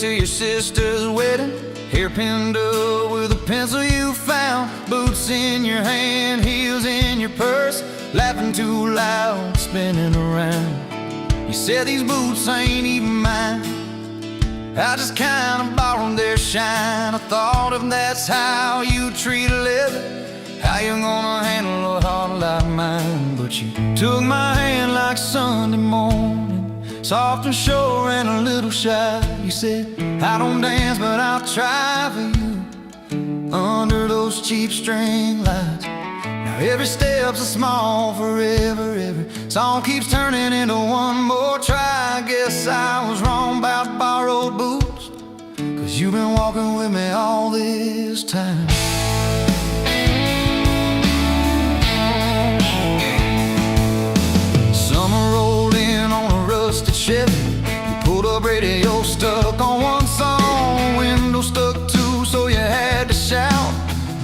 to your sister's wedding, hair pinned up with a pencil you found, boots in your hand, heels in your purse, laughing too loud, spinning around. You said these boots ain't even mine, I just kinda borrowed their shine. I thought if that's how you treat a living, how you gonna handle a heart like mine? But you took my hand like Sunday morning, soft and sure and a little shy. You said, I don't dance but I'll try for you, under those cheap string lights. Now every step's a small forever, every song keeps turning into one more try. I guess I was wrong about borrowed boots, 'cause you've been walking with me all this time. Summer rolled in on a rusted Chevy, you pulled up, radio stuck on one song, window stuck too, so you had to shout,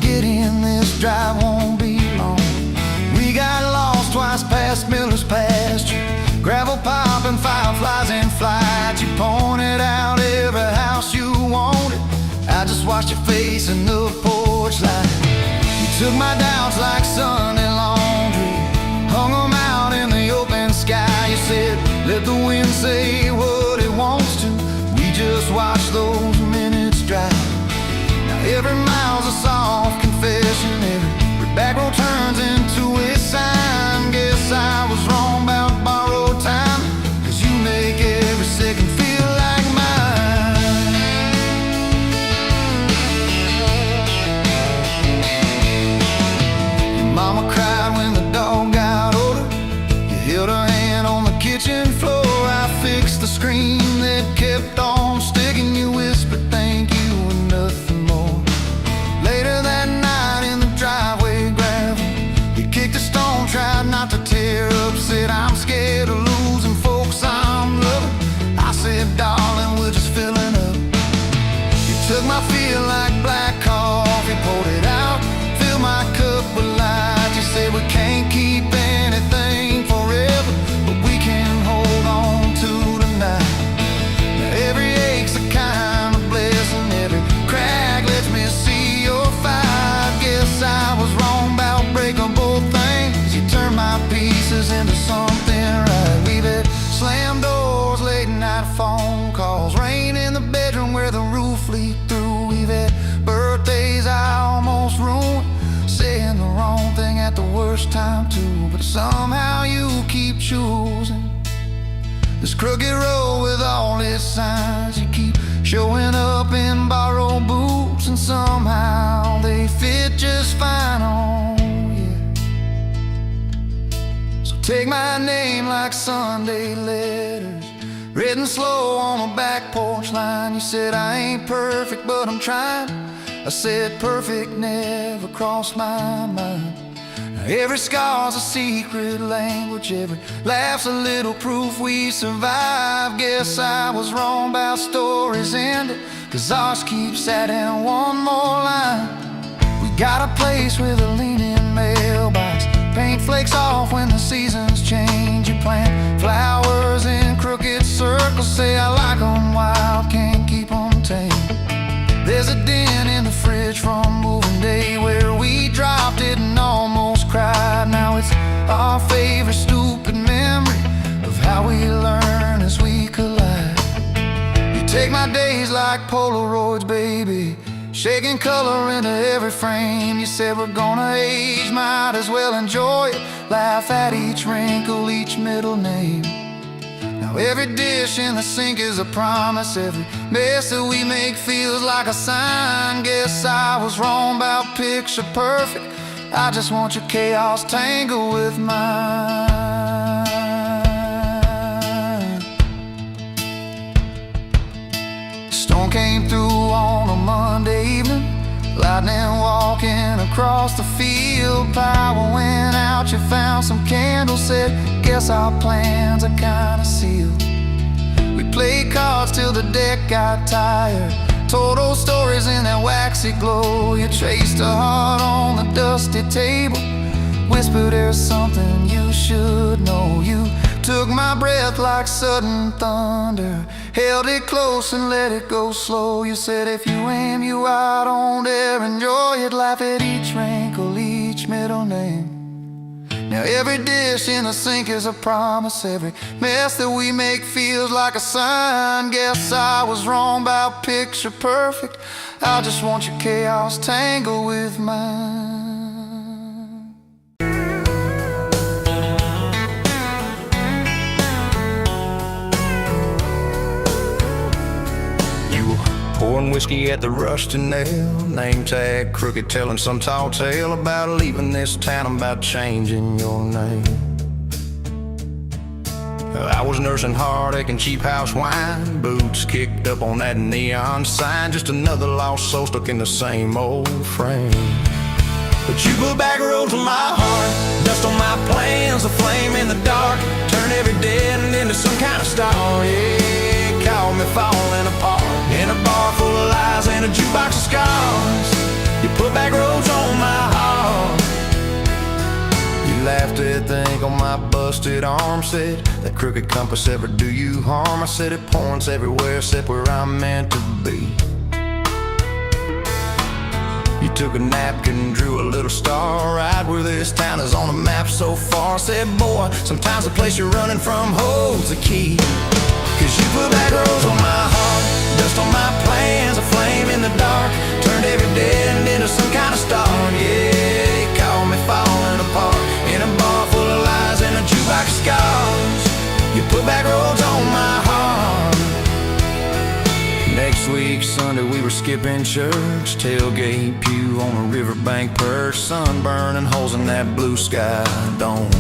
get in, this drive won't be long. We got lost twice past Miller's pasture, gravel popping, fireflies in flight. You pointed out every house you wanted, I just watched your face in the porch light. You took my doubts like Sunday laundry, hung them out in the open sky. You said, let the wind say what it wants to, we just watch those minutes drive. Now every mile's a soft confession, every back road turns into a sign. Guess I was wrong about borrowed time, 'cause you make every second feel like mine. Your mama cried when the dog got older, you held her hand on the kitchen floor. I fixed the screen that kept on sticking, you whispered thank you and nothing more. Later that night in the driveway gravel, you kicked a stone, tried not to tear up, said I'm scared of losing folks I'm loving. I said, darling, we're just filling up. You took my feel like black coffee, poured it out, filled my cup with light. You said we can't keep anything forever, but we can hold on to tonight. Now every ache's a kind of blessing, every crack lets me see your fight. Guess I was wrong about breaking both things, you turned my pieces into something right. We've had slam doors, late night phone calls, rain in the bedroom where the roof leaked through. We've had birthdays I almost ruined, saying the wrong thing at the worst time too. But somehow you keep choosing this crooked road with all its signs. You keep showing up in borrowed boots, and somehow they fit just fine on you. So take my name like Sunday letters, written slow on a back porch line. You said I ain't perfect but I'm trying, I said perfect never crossed my mind. Every scar's a secret language, every laugh's a little proof we survive. Guess I was wrong about stories ending, 'cause ours keeps adding one more line. We got a place with a leaning mailbox, paint flakes off when the seasons change. You plant flowers in crooked circles, say I like 'em wild, can't keep 'em tame. There's a dent in the fridge from moving day where we dropped it and almost cried. Now it's our favorite stupid memory of how we learn as we collide. You take my days like Polaroids, baby, shaking color into every frame. You said we're gonna age, might as well enjoy it, laugh at each wrinkle, each middle name. Now every dish in the sink is a promise, every mess that we make feels like a sign. Guess I was wrong about picture perfect, I just want your chaos tangled with mine. Storm came through on a Monday evening, lightning walking across the field. Power went out, you found some candles, said guess our plans are kinda sealed. We played cards till the deck got tired, told old stories in that waxy glow. You traced a heart on the dusty table, whispered there's something you should know. You took my breath like sudden thunder, held it close and let it go slow. You said if you aim, you out, don't dare enjoy it. Laugh at each wrinkle, each middle name. Now every dish in the sink is a promise. Every mess that we make feels like a sign. Guess I was wrong about picture perfect. I just want your chaos tangled with mine. Pouring whiskey at the rusty nail, name tag crooked, telling some tall tale about leaving this town, about changing your name. I was nursing heartache and cheap house wine, boots kicked up on that neon sign, just another lost soul stuck in the same old frame. But you put back roads on my heart, dust on my plans, a flame in the dark, turn every dead end into some kind of star. Yeah, call me falling apart in a bar full of lies and a jukebox of scars. You put back roads on my heart. You laughed at the ink on my busted arm, said that crooked compass ever do you harm. I said it points everywhere except where I'm meant to be. You took a napkin and drew a little star right where this town is on the map so far. I said, boy, sometimes the place you're running from holds the key. Cause you put back roads on my heart, dust on my plans, a flame in the dark, turned every dead end into some kind of star. Yeah, you called me falling apart in a bar full of lies and a jukebox of scars. You put back roads on my heart. Next week, Sunday, we were skipping church, tailgate pew on a riverbank perch, sun burning holes in that blue sky dome.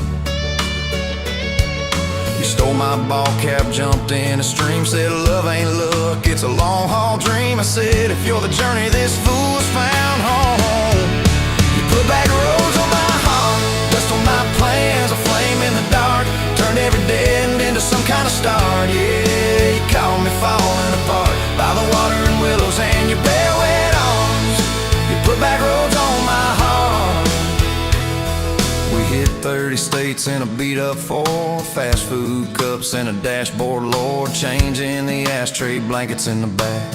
You stole my ball cap, jumped in a stream, said love ain't luck, it's a long haul dream. I said if you're the journey, this fool's found home. You put back roads on my heart, dust on my plans, a flame in the dark, turned every dead end into some kind of star. Yeah, you called me falling apart by the water and willows and your bare wet arms. You put back roads on my heart. We hit 30 states in a beat-up Ford, fast food cups and a dashboard, Lord, changing the ashtray blankets in the back.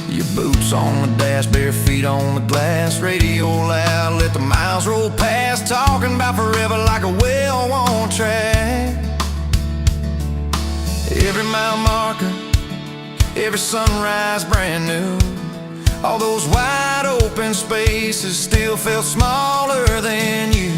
Your boots on the dash, bare feet on the glass, radio loud, let the miles roll past, talking about forever like a well-worn track. Every mile marker, every sunrise brand new. All those wide open spaces still felt smaller than you.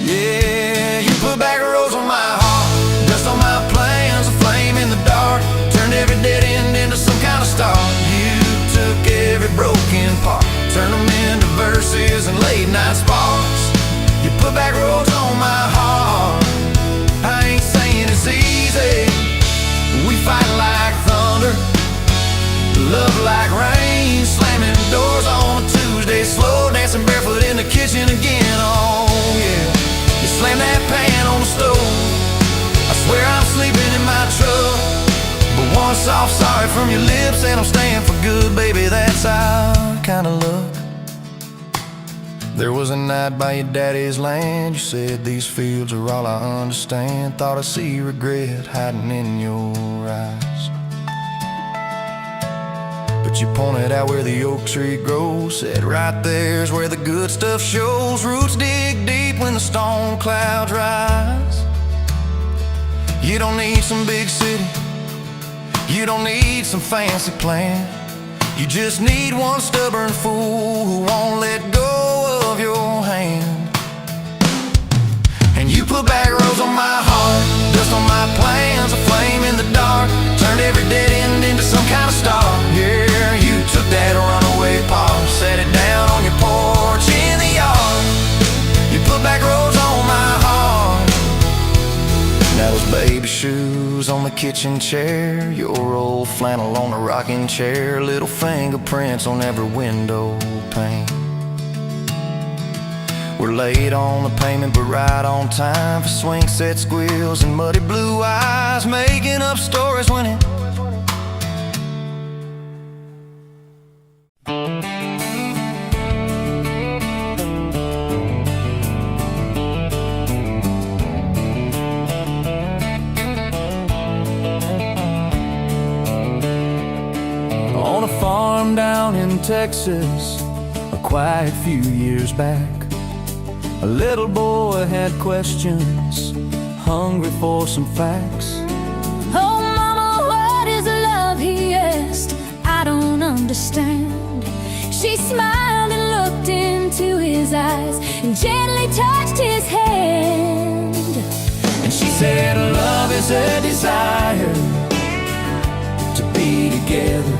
Yeah, you put back roads on my heart, dust on my plans, a flame in the dark, turned every dead end into some kind of star. You took every broken part, turned them into verses and late night sparks. You put back roads on my heart. I ain't saying it's easy, we fight like thunder, love like rain, slamming doors on a Tuesday, slow dancing barefoot in the kitchen again. Oh yeah, you slam that pan on the stove, I swear I'm sleeping in my truck, but one soft sorry from your lips and I'm staying for good, baby, that's our kind of luck. There was a night by your daddy's land, you said these fields are all I understand, thought I see regret hiding in your eyes. But you pointed out where the oak tree grows, said right there's where the good stuff shows. Roots dig deep when the storm clouds rise. You don't need some big city, you don't need some fancy plan, you just need one stubborn fool who won't let go of your hand. And you put back roads on my heart, dust on my plans, a flame in the dark, turned every dead end into some kind of star. Yeah, you took that runaway paw, set it down on your porch in the yard. You put back roads on my heart. Now those baby shoes on the kitchen chair, your old flannel on the rocking chair, little fingerprints on every window pane. We're late on the payment but right on time for swing set squeals and muddy blue eyes, making up stories when it on down in Texas a quiet few years back. A little boy had questions, hungry for some facts. Oh, Mama, what is love? He asked. I don't understand. She smiled and looked into his eyes and gently touched his hand. And she said, love is a desire to be together,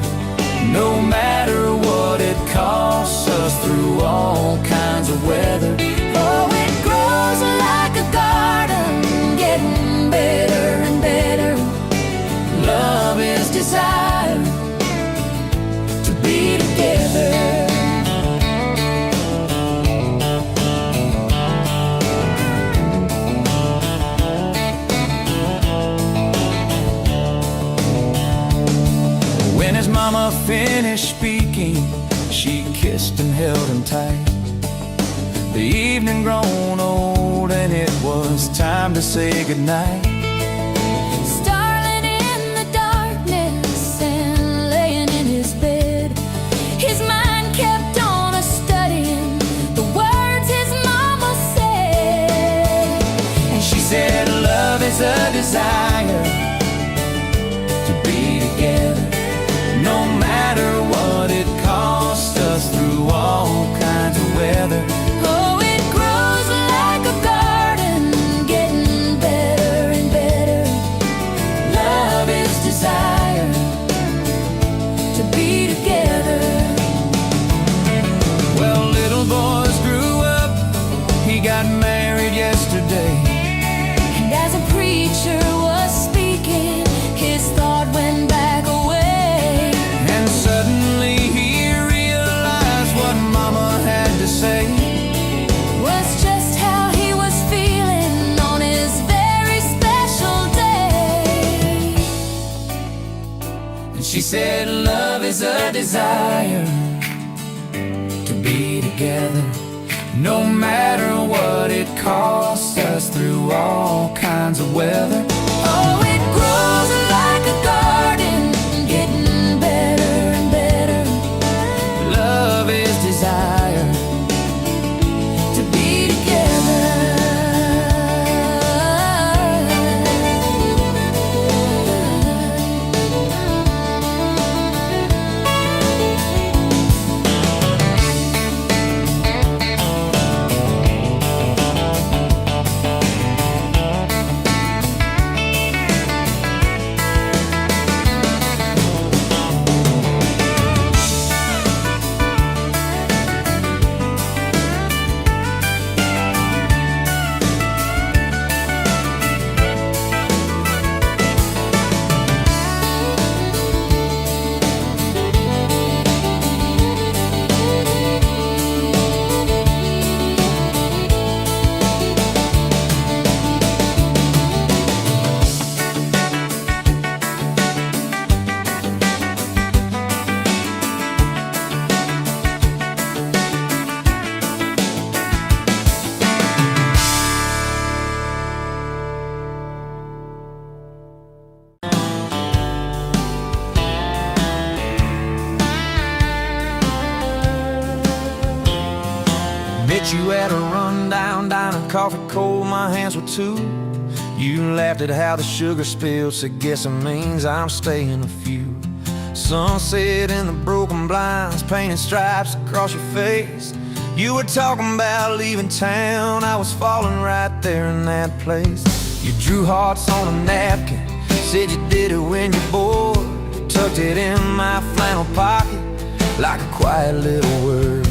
no matter what it costs us, through all kinds of weather. Oh, it grows like a garden, getting better and better. Love is desire to be together. When his mama finished speaking, she kissed and held him tight. The evening grown old and it was time to say goodnight. Starling in the darkness and laying in his bed, his mind kept on a-studying the words his mama said. And she said, love is a desire to be together, no matter what it costs us, through all kinds of weather. Oh, it grows like a garden, getting better and better. Love is desire To be together. Well, little boys grew up, he got married yesterday. And as a preacher was speaking, his thought went back away. And suddenly he realized what Mama had to say Was just how he was feeling on his very special day. And she said, love is a desire to be together, no matter what it costs us, through all kinds of weather. Oh, it grows like a garden, getting better and better. Love is desire To be together. Met you at a rundown diner, coffee cold, my hands were two. You laughed at how the sugar spilled, said guess it means I'm staying a few. Sunset in the broken blinds, painted stripes across your face. You were talking about leaving town, I was falling right there in that place. You drew hearts on a napkin, said you did it when you're bored. Tucked it in my flannel pocket like a quiet little word.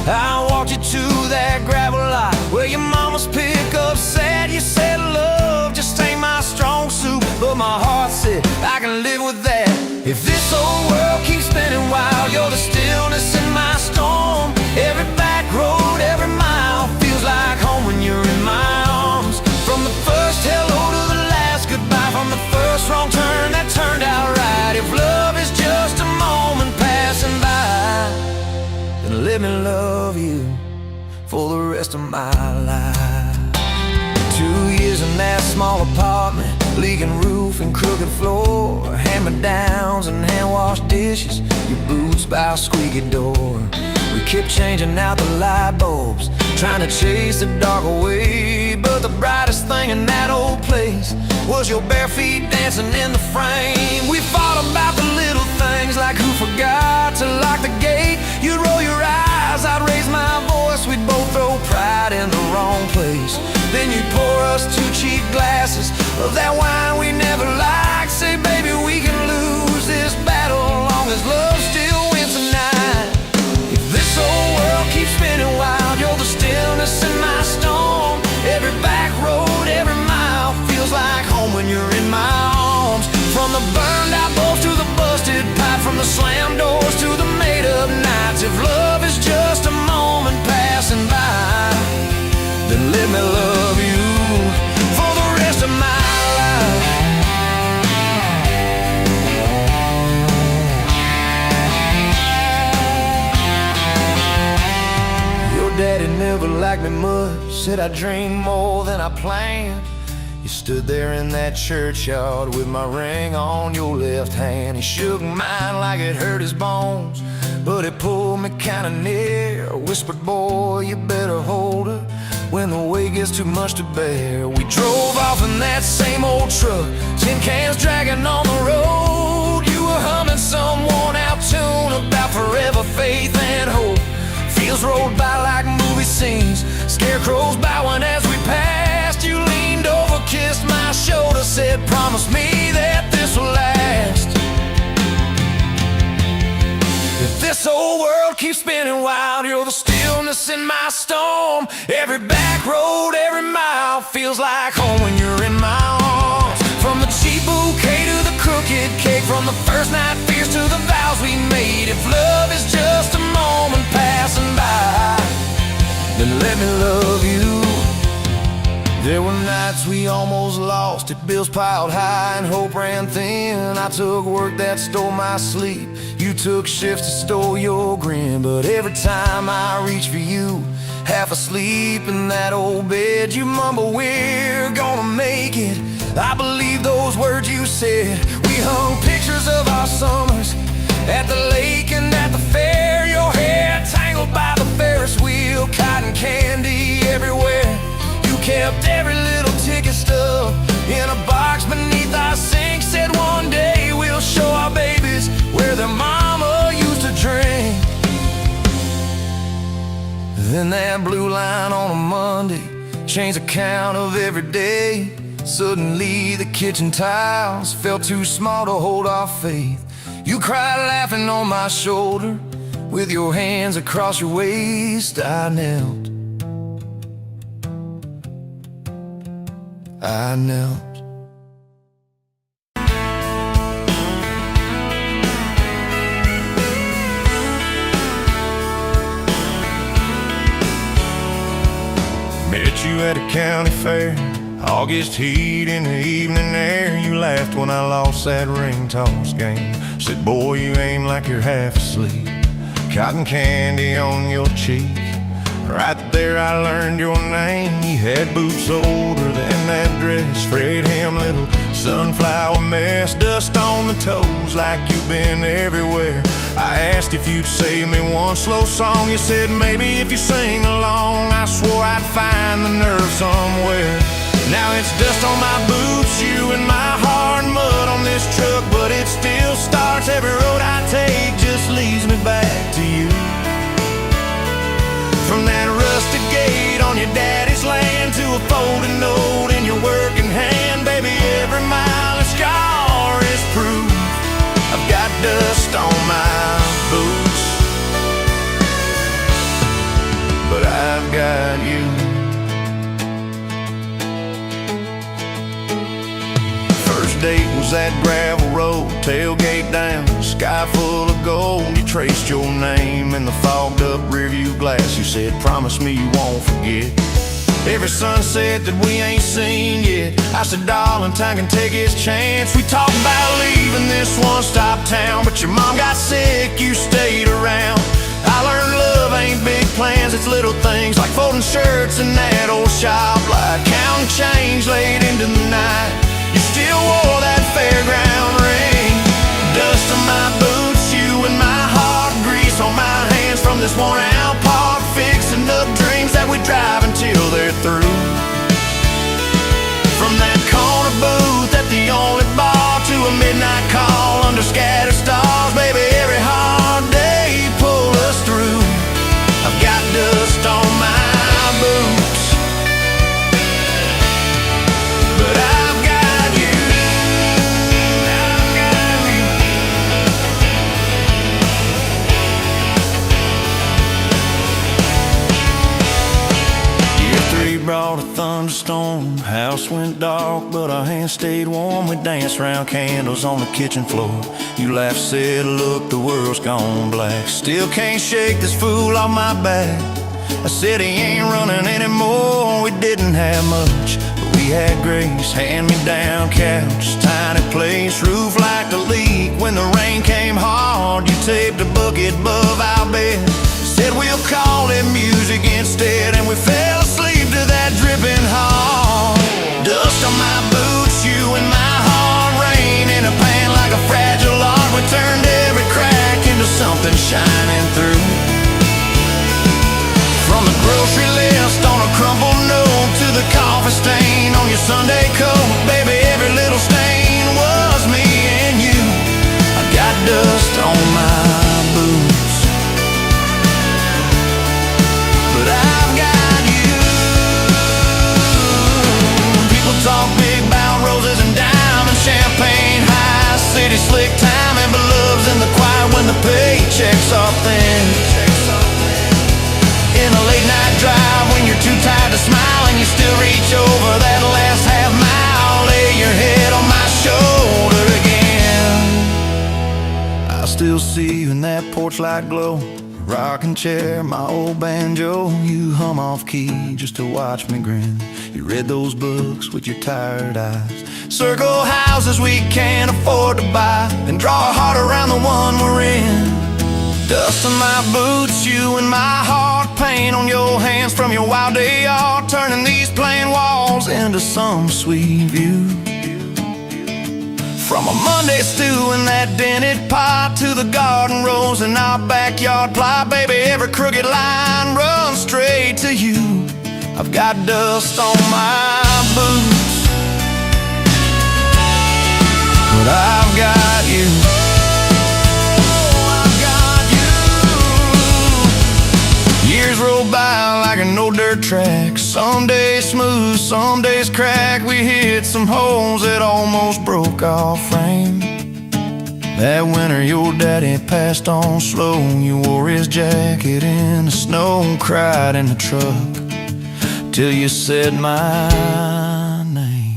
I walked you to that gravel lot where your mama's pickup sat. You said love just ain't my strong suit, but my heart said I can live with that. If this old world keeps spinning wild, you're the stillness in my storm. Every back road, every mile feels like home when you're in my arms. From the first hello to the last goodbye, from the first wrong turn that turned out right. If love is just a moment passing by, then let me love you for the rest of my life. 2 years in that small apartment, leaking roof roof and crooked floor, hand-me-downs and hand-washed dishes, your boots by a squeaky door. We kept changing out the light bulbs, trying to chase the dark away, but the brightest thing in that old place was your bare feet dancing in the frame. We fought about the little things, like who forgot to lock the gate. You'd roll your eyes, I'd raise my voice, we'd both throw pride in the wrong place. Then you'd pour us 2 cheap glasses of that wine we never liked. Say, baby, we can lose this battle long as love still wins tonight. If this whole world keeps spinning wild, you're the stillness in my storm. Every back road, every mile feels like home when you're in my arms. From the burned out bulbs to the busted pipe, from the slammed doors to the made up nights. If love is just a moment passing by, then let me love you for the rest of my life. Your daddy never liked me much, said I dreamed more than I planned. You stood there in that churchyard with my ring on your left hand. He shook mine like it hurt his bones, but he pulled me kinda near, whispered, boy, you better hold her when the weight gets too much to bear. We drove off in that same old truck, tin cans dragging on the road. You were humming some worn out tune about forever faith and hope. Fields rolled by like movie scenes, scarecrows bowing as we passed. You leaned over, kissed my shoulder, said, promise me that this will last. If this whole world keeps spinning wild, you're the stillness in my storm. Every back road, every mile feels like home when you're in my arms. From the cheap bouquet to the crooked cake, from the first night fears to the vows we made. If love is just a moment passing by, then let me love you. There were nights we almost lost it, bills piled high and hope ran thin. I took work that stole my sleep, you took shifts that stole your grin. But every time I reach for you, half asleep in that old bed, you mumble, we're gonna make it. I believe those words you said. We hung pictures of our summers at the lake and at the fair. Your hair tangled by the Ferris wheel, cotton candy everywhere. You kept every little ticket stub in a box beneath our sink. Said one day we'll show our babies where their mama used to drink. Then that blue line on a Monday changed the count of every day. Suddenly the kitchen tiles felt too small to hold our faith. You cried laughing on my shoulder, with your hands across your waist. I knelt, I knelt. Met you at a county fair, August heat in the evening air. You laughed when I lost that ring toss game. Said, boy, you aim like you're half asleep. Cotton candy on your cheek. Right there I learned your name. You had boots older than that dress, frayed hem, little sunflower mess, dust on the toes like you've been everywhere. I asked if you'd save me one slow song. You said maybe if you sing along. I swore I'd find the nerve somewhere. Now it's dust on my boots, you and my heart, mud on this truck, but it still starts. Every road I take just leads me back to you. From that rusted gate on your daddy's land to a folded note in your working hand, baby, every mile a scar is proof. I've got dust on my boots, but I've got you. First date was that gravel road, tailgate down, sky full of gold. You traced your name in the fogged up rearview glass. You said, promise me you won't forget every sunset that we ain't seen yet. I said, darling, time can take its chance. We talked about leaving this one-stop town, but your mom got sick, you stayed around. I learned love ain't big plans, it's little things like folding shirts in that old shop light, counting change late into the night. You still wore that ground ring. Dust on my boots, you and my heart, grease on my hands from this worn out park, fixing up dreams that we drive until they're through. From that corner booth at the only bar to a midnight call under scattered stars, baby, every hard day pull us through. I've got dust on my boots, but I've got you. I've got you. Year 3 brought a thunderstorm. House went dark, but our hands stayed warm. We danced round candles on the kitchen floor. You laughed, said, look, the world's gone black. Still can't shake this fool off my back. I said he ain't running anymore. We didn't have much, but we had grace. Hand-me-down couch, tiny place, roof like a leak. When the rain came hard, you taped a bucket above our bed. Said we'll call it music instead, and we fell asleep to that dripping heart. Dust on my boots, you and my heart, rain in a pan like a fragile art. We turned every crack into something shining through. From the grocery list on a crumpled note to the coffee stain on your Sunday coat, baby, every little stain was me and you. I got dust on my boots, but I've got you. People talk big about roses and diamonds, champagne, high city slick timing, but love's in the quiet when the paychecks are thin. In a late night drive when you're too tired to smile and you still reach over that last half mile, lay your head on my shoulder again. I still see you in that porch light glow, rocking chair, my old banjo. You hum off key just to watch me grin. You read those books with your tired eyes, circle houses we can't afford to buy, and draw a heart around the one we're in. Dust on my boots, you and my heart, paint on your hands from your wild day art, turning these plain walls into some sweet view. From a Monday stew in that dented pot to the garden rose in our backyard plot, baby, every crooked line runs straight to you. I've got dust on my boots, but I've got you. Years roll by like an old dirt track. Some days smooth, some days crack. We hit some holes that almost broke our frame. That winter your daddy passed on slow. You wore his jacket in the snow and cried in the truck till you said my name.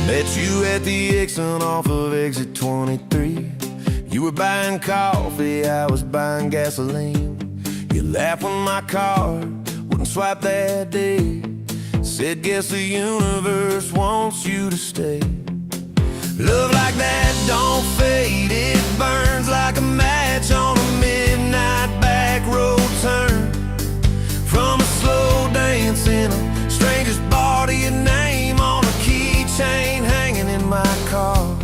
Met you at the exit off of exit 23. You were buying coffee, I was buying gasoline. You laughed when my card wouldn't swipe that day. Said, guess the universe wants you to stay. Love like that don't fade, it burns like a match on a midnight back road turn. From a slow dance in a stranger's bar to your name on a keychain hanging in my car.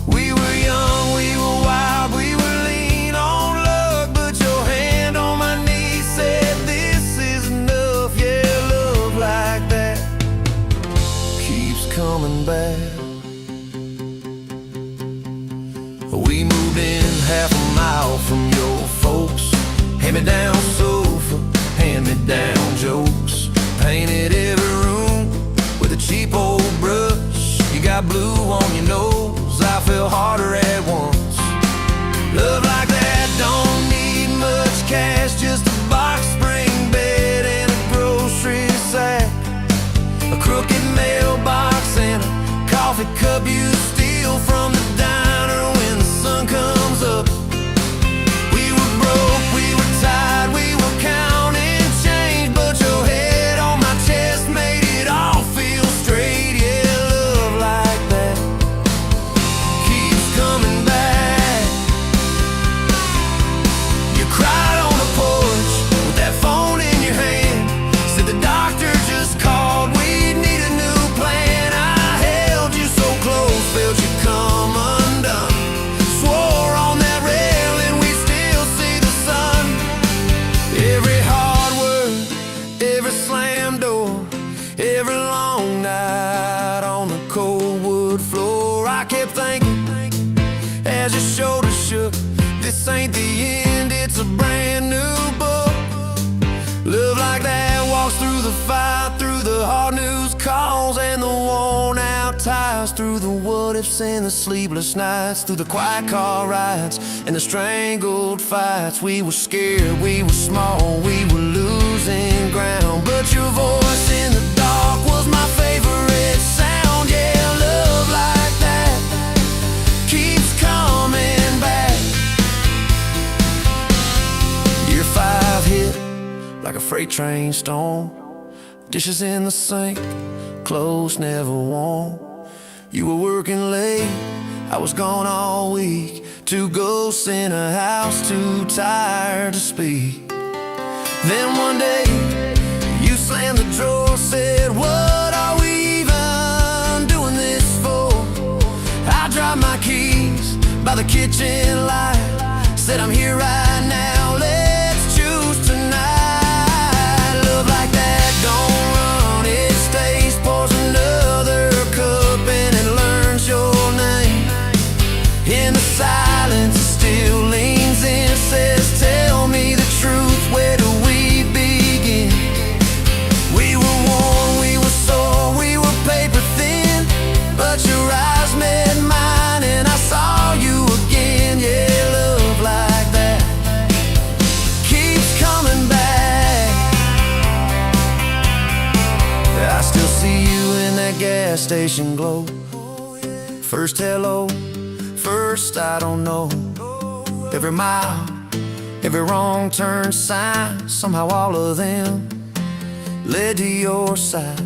We were young, we were wild, we were lean on luck, but your hand on my knee said this is enough. Yeah, love like that keeps coming back. We moved in half a mile from your folks. Hand-me-down sofa, hand-me-down jokes. Painted every room with a cheap old brush. You got blue on your nose, I fell harder at once. Love like that don't need much cash, just a box spring bed and a grocery sack, a crooked mailbox coffee cup you steal from the diner when the sun comes up. We were broke, we were tired, we were counting change, but your head on my chest made it all feel straight. Yeah, love like that keeps coming back. You cried on the porch with that phone in your hand, said the doctor just called, we need a new plan. I held you so close, felt you come undone, swore on that railing we still see the sun. Every hard word, every slam door, every long night on the cold wood floor, I kept thinking as your shoulders shook, this ain't the end, it's a brand new book. Love like that walks through the fight, through the hard news calls and the worn out tires, through the what ifs and the sleepless nights, through the quiet car rides and the strangled fights. We were scared, we were small, we were losing ground, but your voice in the dark was my favorite sound. Yeah, love like that keeps coming back. Year 5 hit like a freight train storm, dishes in the sink, clothes never warm. You were working late, I was gone all week, 2 ghosts in a house too tired to speak. Then one day you slammed the drawer, said, what are we even doing this for? I dropped my keys by the kitchen light, said I'm here right now, let's choose tonight. Love like that don't run, it stays, pours another cup and it learns your name. In the silence it still leans in, says tell me the truth, where do we begin? We were worn, we were sore, we were paper thin, but your eyes met mine and I saw you again. Yeah, love like that keeps coming back. I still see you in that gas station glow, first hello, first I don't know. Every mile, every wrong turn sign, somehow all of them led to your side.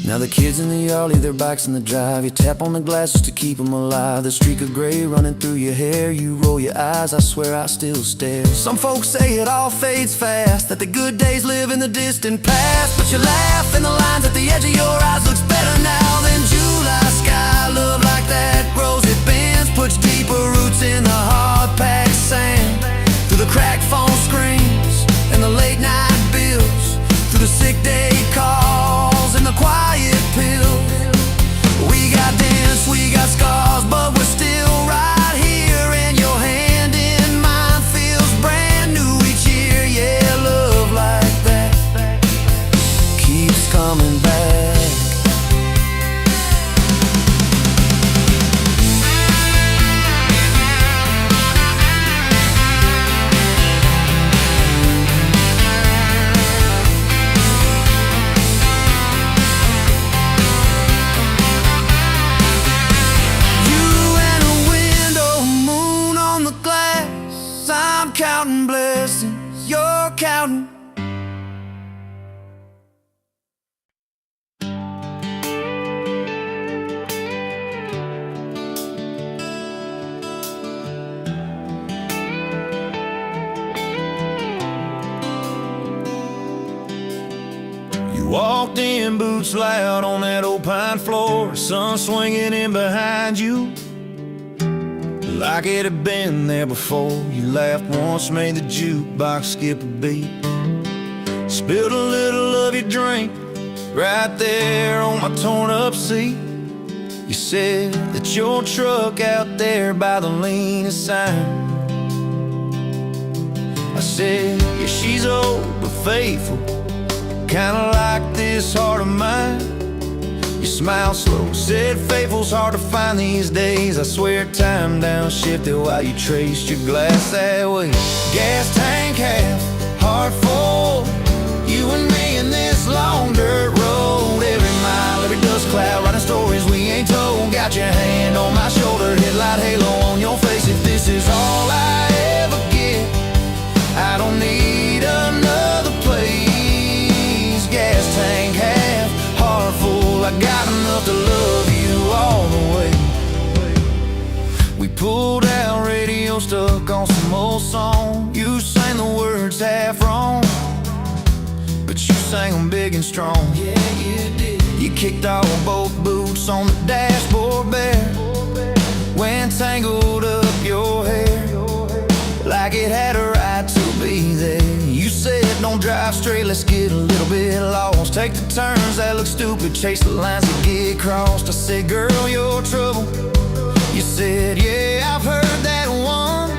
Now the kids in the yard leave their bikes in the drive, you tap on the glasses to keep them alive. The streak of gray running through your hair, you roll your eyes, I swear I still stare. Some folks say it all fades fast, that the good days live in the distant past, but you laugh and the lines at the edge of your eyes looks better now than July sky. Love like that grows, it bends, puts deeper roots in the hard-packed sand, through the cracked phone screens and the late night bills, through the sick day calls and the quiet pills. We got dents, we got scars, but we're still right here, and your hand in mine feels brand new each year. Yeah, love like that keeps coming back. Counting blessings, you're counting. You walked in, boots loud on that old pine floor, sun swinging in behind you like it had been there before. You laughed once, made the jukebox skip a beat, spilled a little of your drink right there on my torn up seat. You said that your truck out there by the leanest sign. I said, yeah, she's old but faithful, kinda like this heart of mine. You smiled slow, said faithful's hard to find these days. I swear time downshifted while you traced your glass that way. Gas tank half, heart full, you and me in this long dirt road. Every mile, every dust dust cloud, writing stories we ain't told. Got your hand on my shoulder, headlight halo on your face. If this is all I ever get, I don't need another place. Gas tank half, heart full, I got enough to love you all the way. We pulled out, radio stuck on some old song. You sang the words half wrong, but you sang them big and strong. Yeah, you did. You kicked off both boots on the dashboard bare, when tangled up your hair like it had a right to be there. You said don't drive straight, let's get a little bit lost. Take the turns that look stupid, chase the lines that get crossed. I said, girl, you're trouble. You said, yeah, I've heard that one,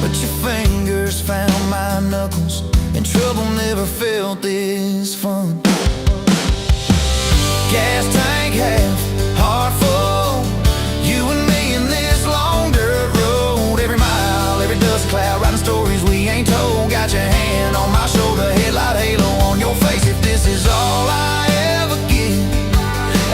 but your fingers found my knuckles, and trouble never felt this fun. Gas tank half, heart full, you and me in this long dirt road. Every mile, every dust cloud, writing stories we ain't told. Got your hand on my shoulder, headlight halo on your face. If this is all I ever get,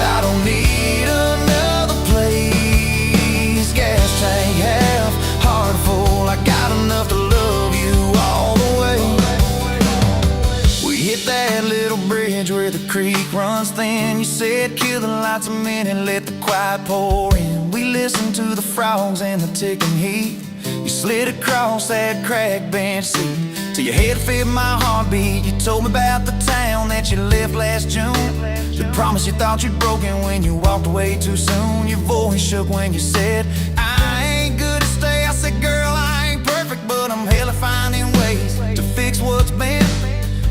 I don't need another place. Gas tank half, heart full, I got enough to love you all the way. We hit that little bridge where the creek runs thin. You said kill the lights a minute, let the quiet pour in. We listened to the frogs and the ticking heat. You slid across that cracked bench seat till your head fit my heartbeat. You told me about the town that you left last June, the promise you thought you'd broken when you walked away too soon. Your voice shook when you said, I ain't good to stay. I said, girl, I ain't perfect, but I'm hella finding ways to fix what's bent,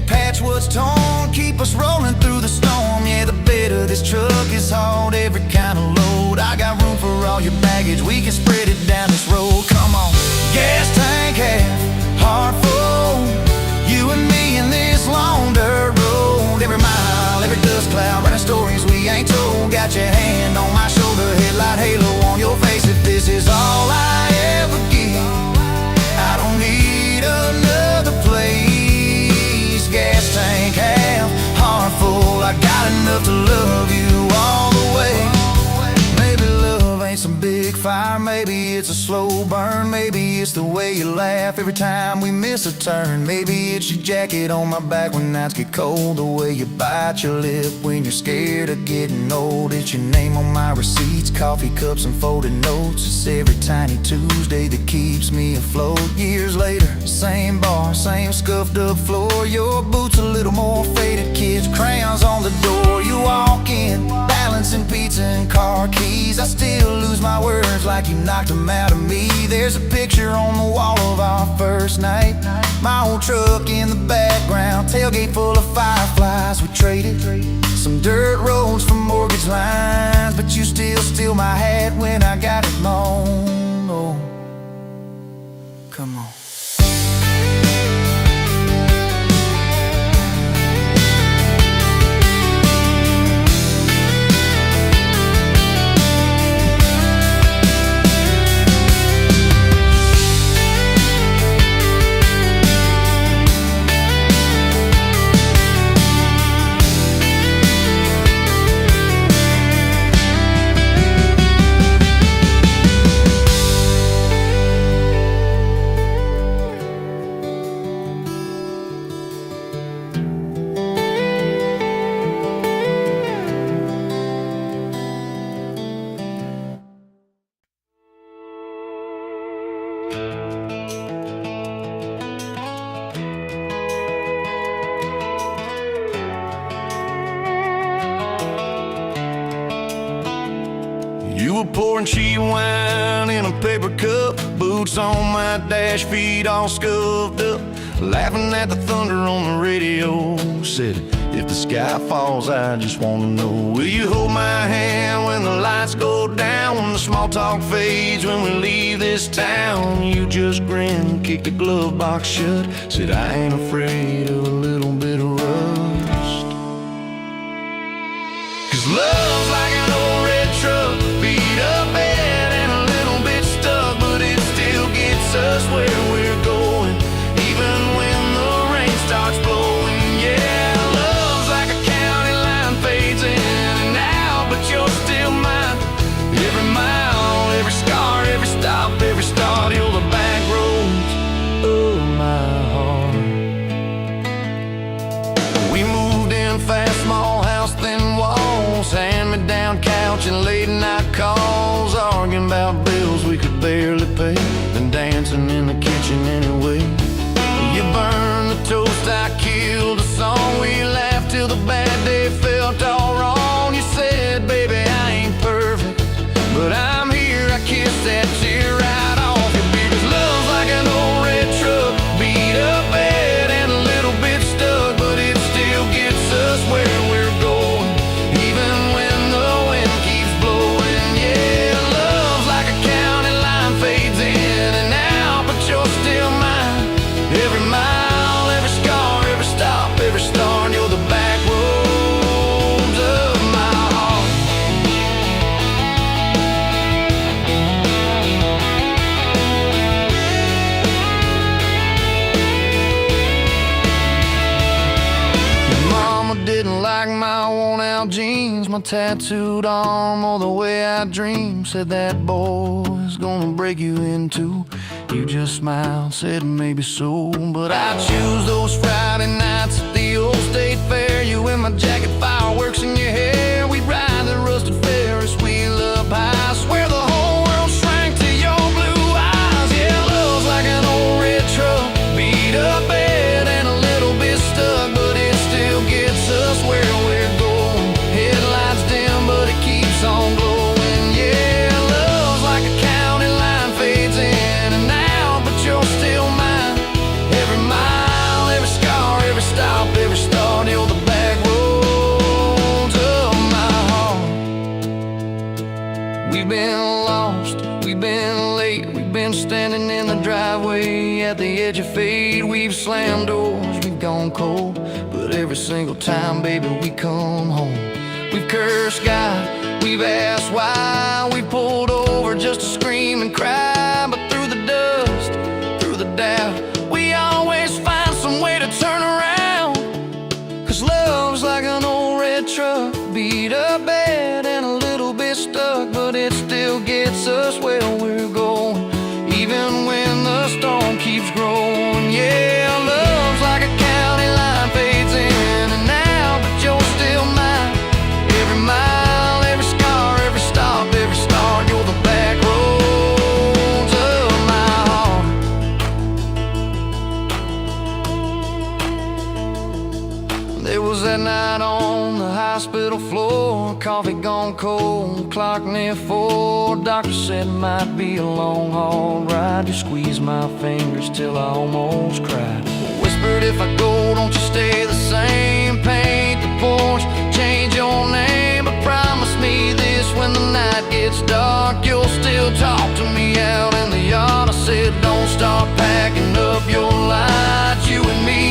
patch what's torn, keep us rolling through the storm. Yeah, the bed of this truck is hauled, every kind of load. I got room for all your baggage, we can spread it down this road. Come on. Gas tank half, heart full, you and me in this long dirt road. Every mile, every dust cloud, writing stories we ain't told. Got your hand on my shoulder, headlight halo on your face. If this is all I ever get, I don't need another place. Gas tank half, heart full, I got enough to love you all the way. Maybe love ain't some big fire, maybe it's a slow burn. Maybe it's the way you laugh every time we miss a turn. Maybe it's your jacket on my back when nights get cold, the way you bite your lip when you're scared of getting old. It's your name on my receipts, coffee cups and folded notes. It's every tiny Tuesday that keeps me afloat. Years later, same bar, same scuffed up floor. Your boots a little more faded, kids' crayons on the door. You walk in, balancing pizza and car keys. I still lose my words like you knocked them out of me. There's a picture on the wall of our first night, my old truck in the background, tailgate full of fireflies. We traded some dirt roads for mortgage lines, but you still steal my hat when I got it mown. Oh, come on. You were pouring cheap wine in a paper cup, boots on my dash, feet all scuffed up, laughing at the thunder on the radio. Said, if the sky falls, I just wanna know, will you hold my hand when the lights go down, when the small talk fades, when we leave this town? You just grinned, kicked the glove box shut, said, I ain't afraid of a little bit of rust. 'Cause love's like an old red truck, beat up bed and a little bit stuck, but it still gets us where we're going, even when the rain starts blowing. Yeah, love's like a county line, fades in and out, arguing about bills we could barely pay, then dancing in the kitchen anyway. You burned the toast, I killed the song. We laughed till the bad day felt all wrong. You said, baby, I ain't perfect, but I'm here. I kissed that tear right off your beard. 'Cause love's like an old red truck, beat up bad and a little bit stuck, but it still gets us where we're going, even when the wind keeps blowing. Yeah, love's like a county line, fades in and out, but you're still mine. Every mile, every scar, every stop, every star, and you're the back roads of my heart. Your mama didn't like my worn-out jeans, my tattooed arm, or the way I dream. Said that boy's gonna break you in two. You just smiled, said maybe so, but I choose those Friday nights at the old state fair. You in my jacket, fireworks in your hair. We'd ride the rusted Ferris wheel up high. I swear the whole world shrank to your blue eyes. Yeah, love's like an old red truck, beat up bad and a little bit stuck, but it still gets us where we're going. Headlights dim, but it keeps on glowing. Yeah, love's like a county line, fades in and out, but you're still mine. Every mile, every scar, every stop, every start, you're the back roads of my heart. We've been lost, we've been late, we've been standing in the driveway at the edge of fate. We've slammed doors, we've gone cold, but every single time, baby, we come home. We've cursed God, we've asked why, we pulled over just to scream and cry, but through the dust, through the doubt, we always find some way to turn around. 'Cause love's like an old red truck, beat up bad and a little bit stuck, but it still gets us where we're going, even when the storm keeps growing. Yeah, love's like a county line, fades in and out, but you're still mine. Every mile, every scar, every stop, every start, you're the back roads of my heart. There was that night on the hospital floor, coffee gone cold, clock near 4. Doctor said it might be a long haul ride. You squeezed my fingers till I almost cried. Whispered, if I go, don't you stay the same. Paint the porch, change your name, but promise me this, when the night gets dark, you'll still talk to me out in the yard. I said, don't start packing up your lights. You and me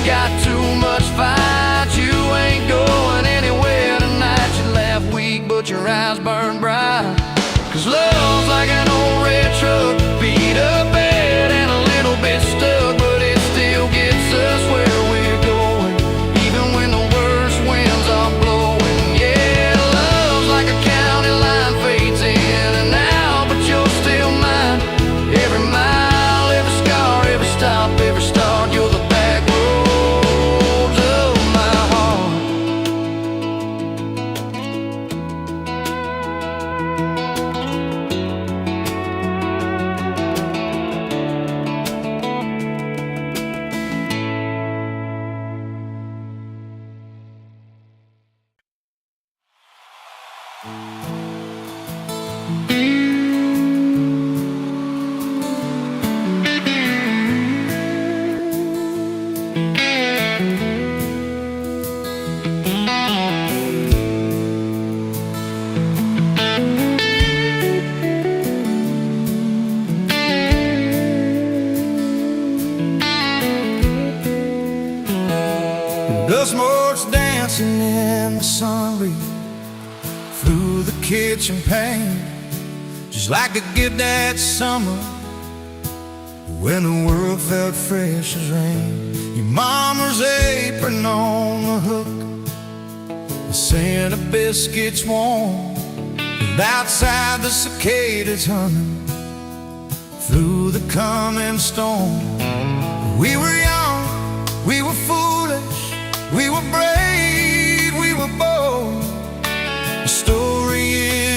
got too much fight. You ain't going anywhere tonight. You laugh weak, but your eyes burn bright. 'Cause love's like an old red truck, beat up bad and a little bit stuck, but it still gets us where we're going, even when the worst winds are blowing. Yeah, love's like a county line, fades in and out, but you're still mine. Every mile, every scar, every stop, every start, you're the back roads of my heart. The smoke's dancing in the sun breeze through the kitchen pane, just like a gift that summer when the world felt fresh as rain. Your mama's apron on the hook, the scent of biscuits warm, and outside the cicadas humming through the coming storm. We were young, we were foolish, we were brave, we were bold. A story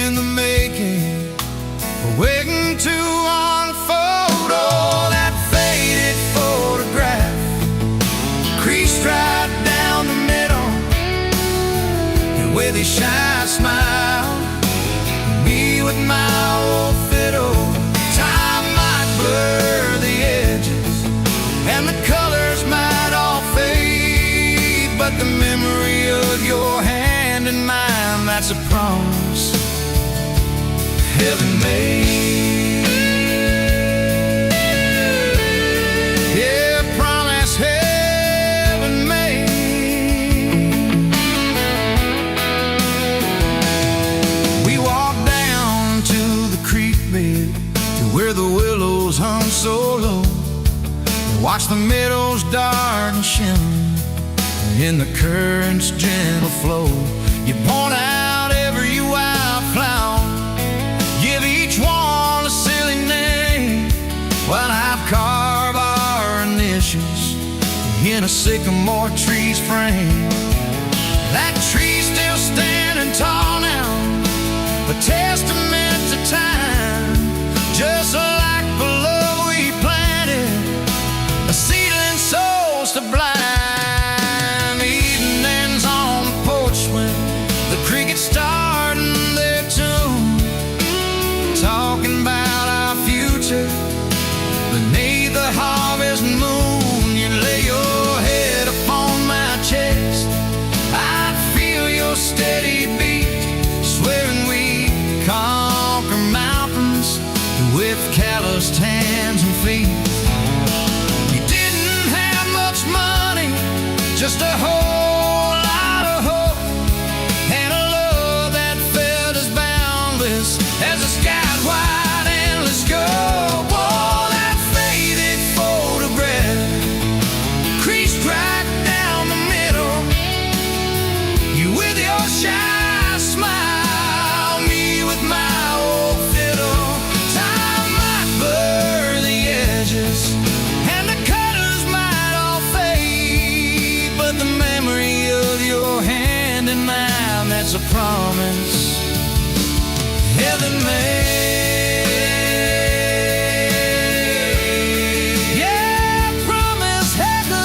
in the making, heaven made. Yeah, promise heaven made. We walked down to the creek bed, to where the willows hung so low, and watched the meadows dark and shimmer in the current's gentle flow. You point out every wildflower, give each one a silly name, while I've carved our initials in a sycamore tree's frame. That tree's still standing tall now, a testament to time, just like the love we planted, a seedling sows to blind. Evenings on the porch when the crickets starting their tune, talking about our future beneath the harvest moon. You lay your head upon my chest, I'd feel your steady beat, swearing we conquer mountains with calloused hands and feet. You didn't have much money, just a whole lot of hope, and a love that felt as boundless as the sky's wide endless scope. Oh, that faded photograph creased right down the middle, you with your shy smile, me with my old fiddle. Time might blur the edges and the colors might all fade, but the memory of your hand in mine, that's a promise heaven made. Yeah, promise heaven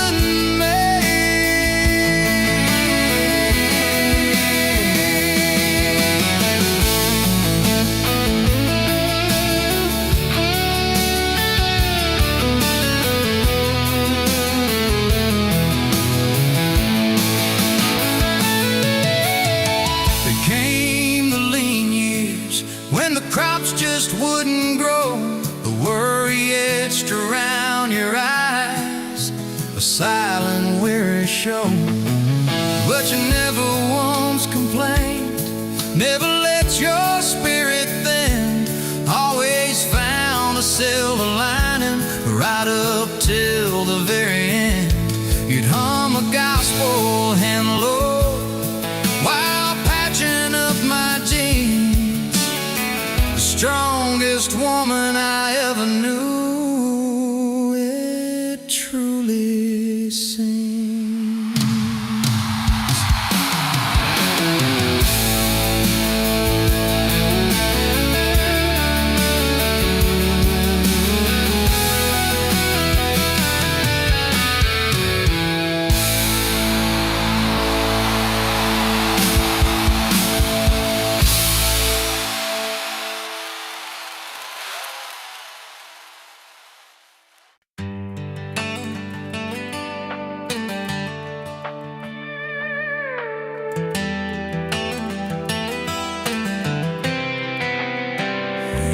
Came the lean years when the crops just wouldn't grow, the worry etched around your eyes, a silent weary show. But you never once complained, never let your spirit thin, always found a silver lining right up till the very end. You'd hum a gospel and low while patching up my jeans, the strongest woman I ever knew, it truly seems.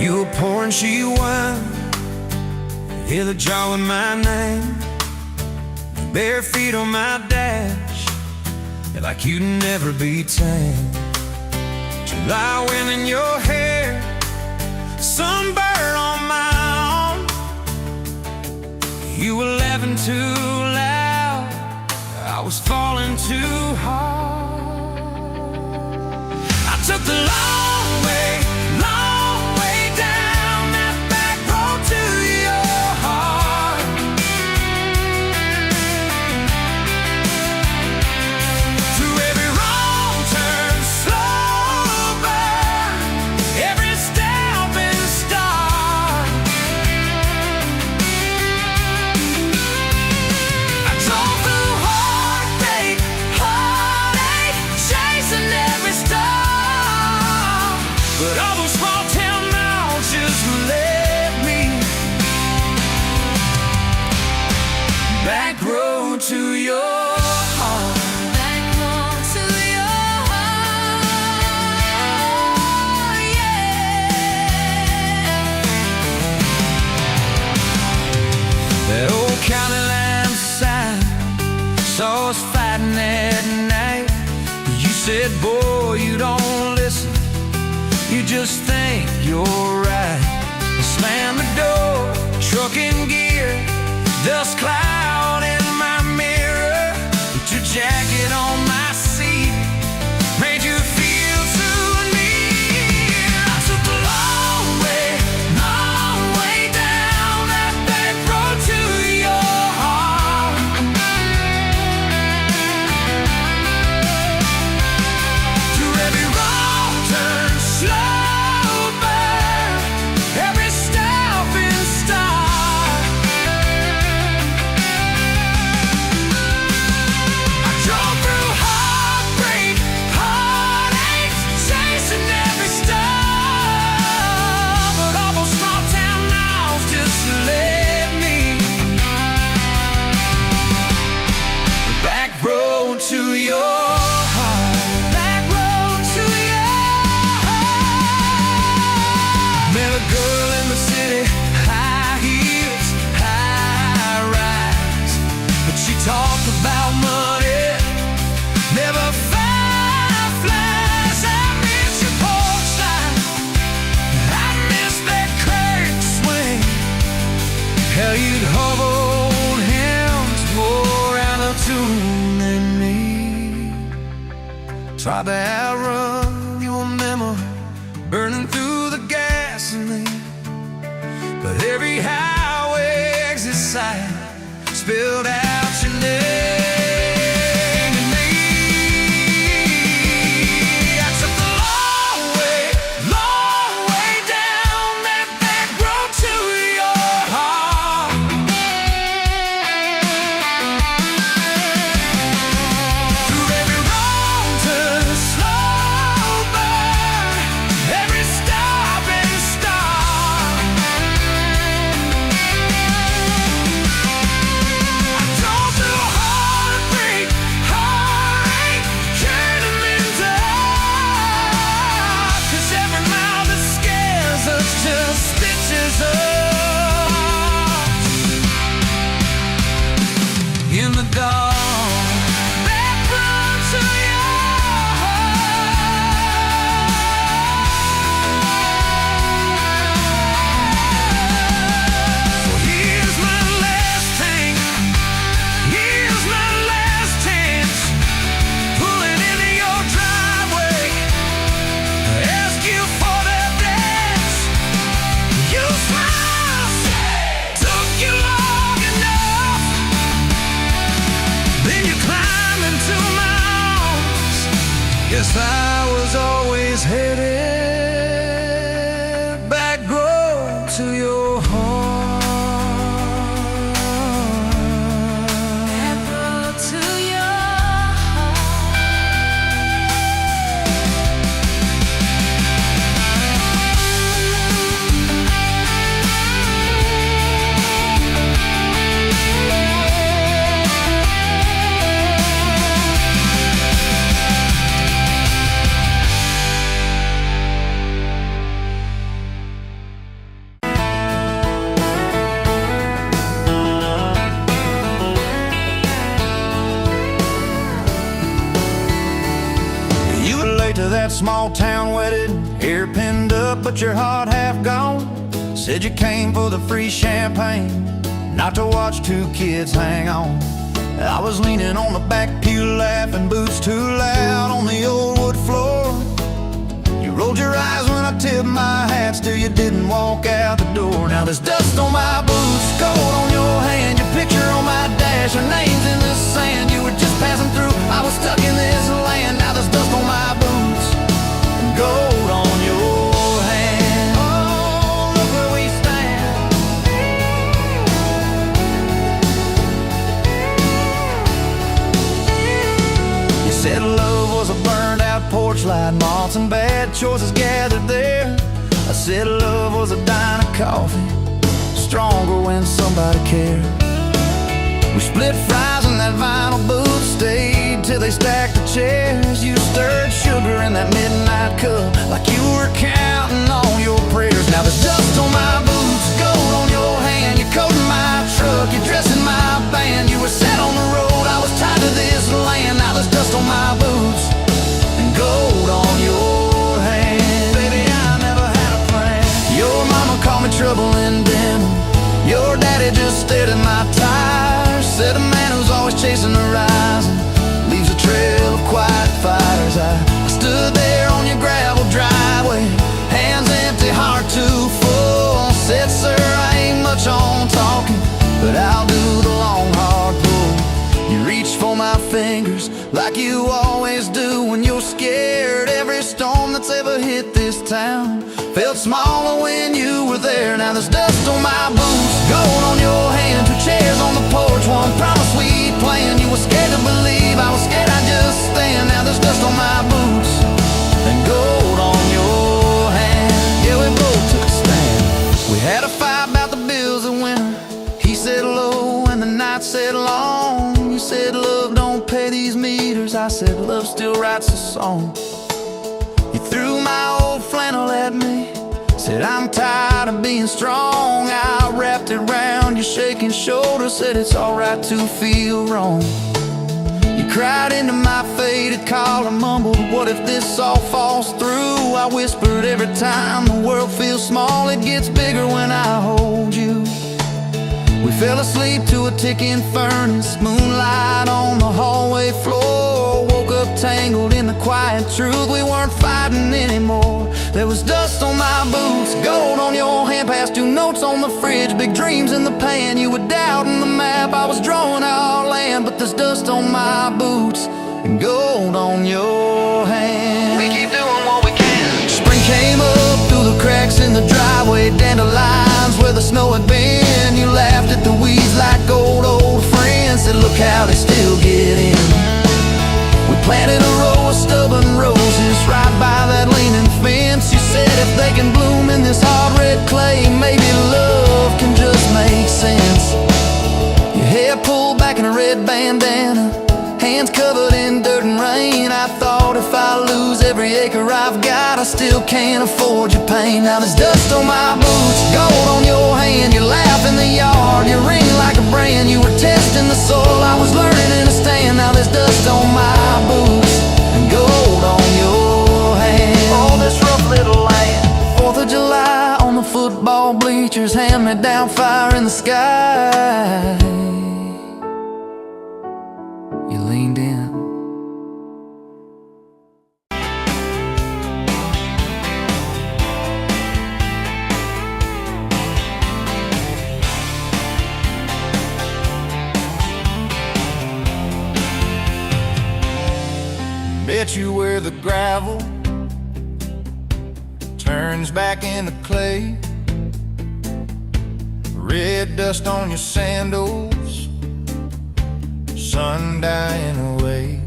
You were pouring she wine, hear the jar with my name, bare feet on my dash, you're like you'd never be tamed. July wind in your hair, sunburn on my arm, you were laughing too loud, I was falling too hard. I took the long way down that back road to your heart. Through every wrong turn, slow burn, every step and start. I drove through heartache, chasing every star. Girl in the city, high heels, high rise. But she talked about money, never fireflies. I miss your porch light, I miss that curtain swing. How you'd hold hands more out of tune than me. Tried to outrun your memory, burning through the gasoline. But every highway exit sign spilled out your name to me. I took the long way down that back road to your heart. Through every wrong turn, slow burn, every stop and start. I drove through heartbreak, heartache, turning me dark. 'Cause every mile that scares us just stitches us in the dark. Back road to your heart. Well, here's my last tank, here's my last chance. Pulling into your driveway, ask you for that dance. You smile, took you long enough. Then you climb into my arms. Guess I was always headed back road to your heart. Back road to your heart. You were late to that small town wedding, hair pinned up but your heart half gone. Said you came for the free champagne, not to watch two kids hang on. I was leaning on the back pew laughing, boots too loud on the old wood floor. You rolled your eyes when I tipped my hat, still you didn't walk out the door. Now there's dust on my boots, gold on your hand, your picture on my dash, our names in the sand. You were just passing through, I was stuck in this land. Now there's dust on my boots and gold on your hand. Oh, look where we stand. You said love was a burned out porch light, moths and bad choices gathered there. I said love was a dime of coffee, stronger when somebody cared. We split fries in that vinyl booth, stayed till they stacked the chairs. You stirred sugar in that midnight cup like you were counting on your prayers. Now there's dust on my boots, gold on your hand, you're coating my truck, you're dressing my band. You were set on the road, I was tied to this land. Now there's dust on my boots and gold on your hand. Baby, I never had a plan. Your mama called me trouble in denim, your daddy just stared at my tires. Said a man who's always chasing the horizon leaves a trail of quiet fires. I stood there on your gravel driveway, hands empty, heart too full. Said, sir, I ain't much on talking, but I'll do the long hard pull. You reached for my fingers like you always do when you're scared. Every storm that's ever hit this town felt smaller when you were there. Now there's dust on my boots, gold on your hand, two chairs on the porch, one promise we planned. You were scared to believe, I was scared I'd just stand. Now there's dust on my boots and gold on your hand. Yeah, we both took a stand. We had a fight about the bills of winter. He said low and the night said long. You said love don't pay these meters, I said love still writes a song. You threw my old flannel at me, said Said I'm tired of being strong. I wrapped it around your shaking shoulder. Said it's alright to feel wrong. You cried into my faded collar, mumbled, what if this all falls through? I whispered, every time the world feels small, it gets bigger when I hold you. We fell asleep to a ticking furnace, moonlight on the hallway floor. Woke up tangled in the quiet truth, we weren't fighting anymore. There was dust on my boots, gold on your hand, past 2 notes on the fridge, big dreams in the pan. You were doubting the map, I was drawing our land, but there's dust on my boots and gold on your hand. We keep doing what we can. Spring came up through the cracks in the driveway, dandelions where the snow had been. You laughed at the weeds like old friends, said look how they still get in. We planted a row of stubborn roses right by that leaning fence. You said if they can bloom in this hard red clay, maybe love can just make sense. Your hair pulled back in a red bandana, hands covered in dirt and rain. I thought if I lose every acre I've got, I still can't afford your pain. Now there's dust on my boots, gold on your hand. You laugh in the yard, you ring like a brand. You were testing the soil, I was learning in a stand. Now there's dust on my boots and gold on your hand. Oh, this rough little land. 4th of July on the football bleachers, hand-me-down fire in the sky. You leaned in. Bet you where the gravel turns back into clay, red dust on your sandals, sun dying away.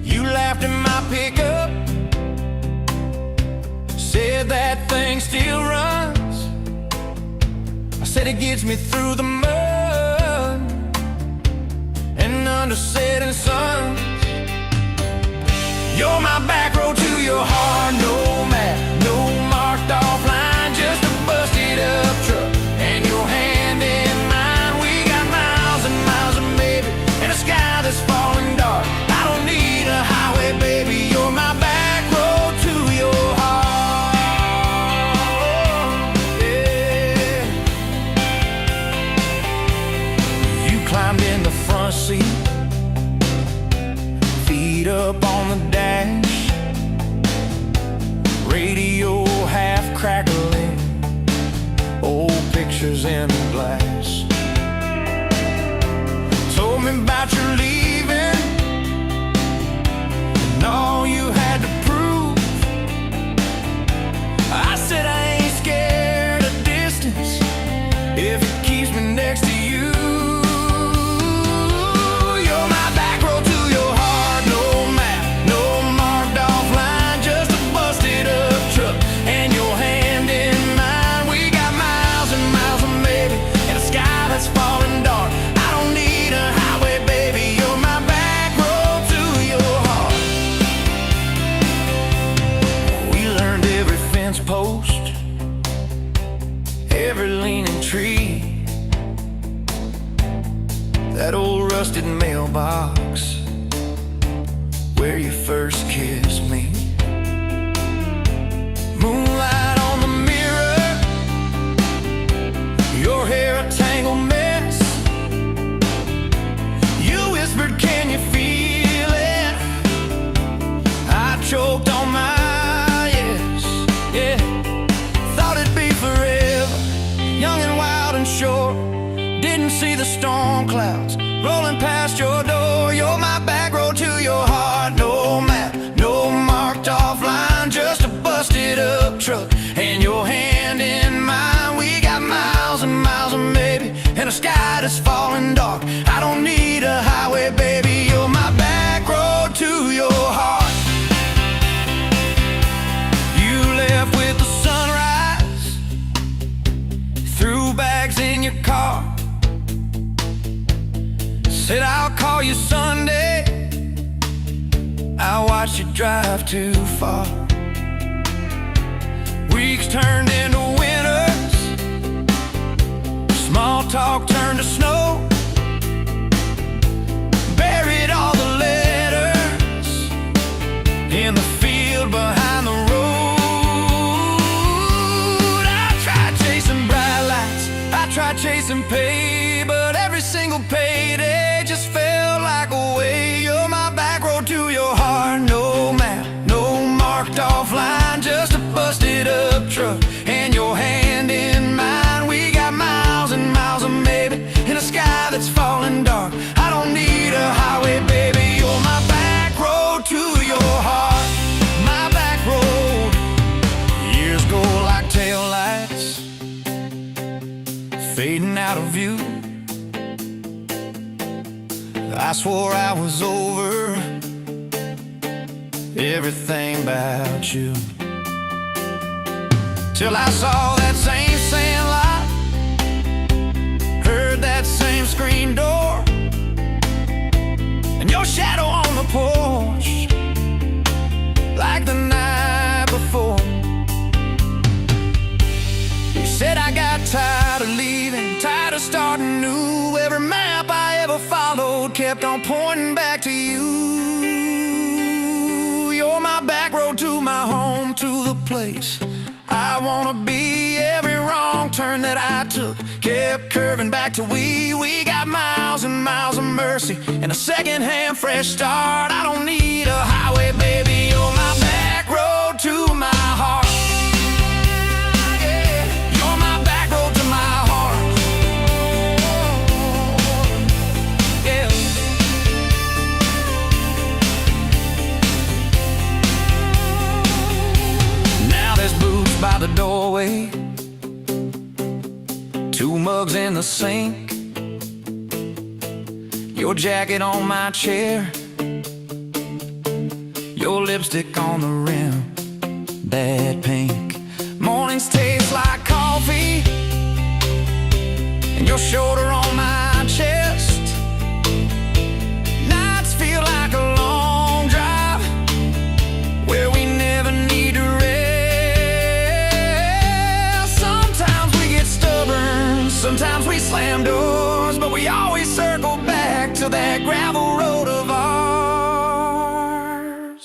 You laughed at my pickup, said that thing still runs. I said it gets me through the mud and under setting suns. You're my back road to your heart, no map, no marked off line, just a busted up truck and your hand in mine. We got miles and miles of maybe and a sky that's falling dark. I don't need a highway, baby, you're my back road to your heart. Yeah. You climbed in the front seat, feet up on the dash, radio half crackling, old pictures in the glass. Told me about your leaving and all you had to prove. I said I ain't scared of distance if it keeps me next to you. Post, every leaning tree, that old rusted mailbox where you first kissed me. Moonlight on the mirror, your hair a tangled mess. You whispered, can you feel it? I choked on my shore. Didn't see the storm clouds rolling past your door. You're my back road to your heart, no map, no marked off line, just a busted up truck and your hand in mine. We got miles and miles of maybe and a sky that's falling dark. I don't need a highway, baby, you're my back road to your heart. You left with the sunrise, threw bags in your car, said I'll call you Sunday. I watched you drive too far. Weeks turned into winters, small talk turned to snow. Buried all the letters in the field behind the road. I tried chasing bright lights, I tried chasing pay, but every single payday just felt like a way. You're my back road to your heart. No map, no marked off line, just a busted up truck and your hand in mine. We got miles and miles of maybe in a sky that's falling dark. I don't need a highway, baby. You're my back road to your heart. My back road. Years go like taillights, fading out of view. I swore I was over everything about you, till I saw that same sand lot, heard that same screen door, and your shadow on the porch like the night before. You said I got tired of leaving, tired of starting new. Every map I ever followed kept on pointing back to you. You're my back road to my home, to the place I wanna be. Every wrong turn that I took kept curving back to we got miles and miles of mercy and a second-hand fresh start. I don't need a highway, baby. You're my back road to my heart. Yeah, you're my back road to my heart. Yeah. Now there's boots by the doorway, 2 mugs in the sink, your jacket on my chair, your lipstick on the rim, that pink. Mornings taste like coffee, and your shoulder on my chest. Nights feel like a long drive where we never need to rest. Sometimes we get stubborn, sometimes we slam doors, but we always circle back to that gravel road of ours.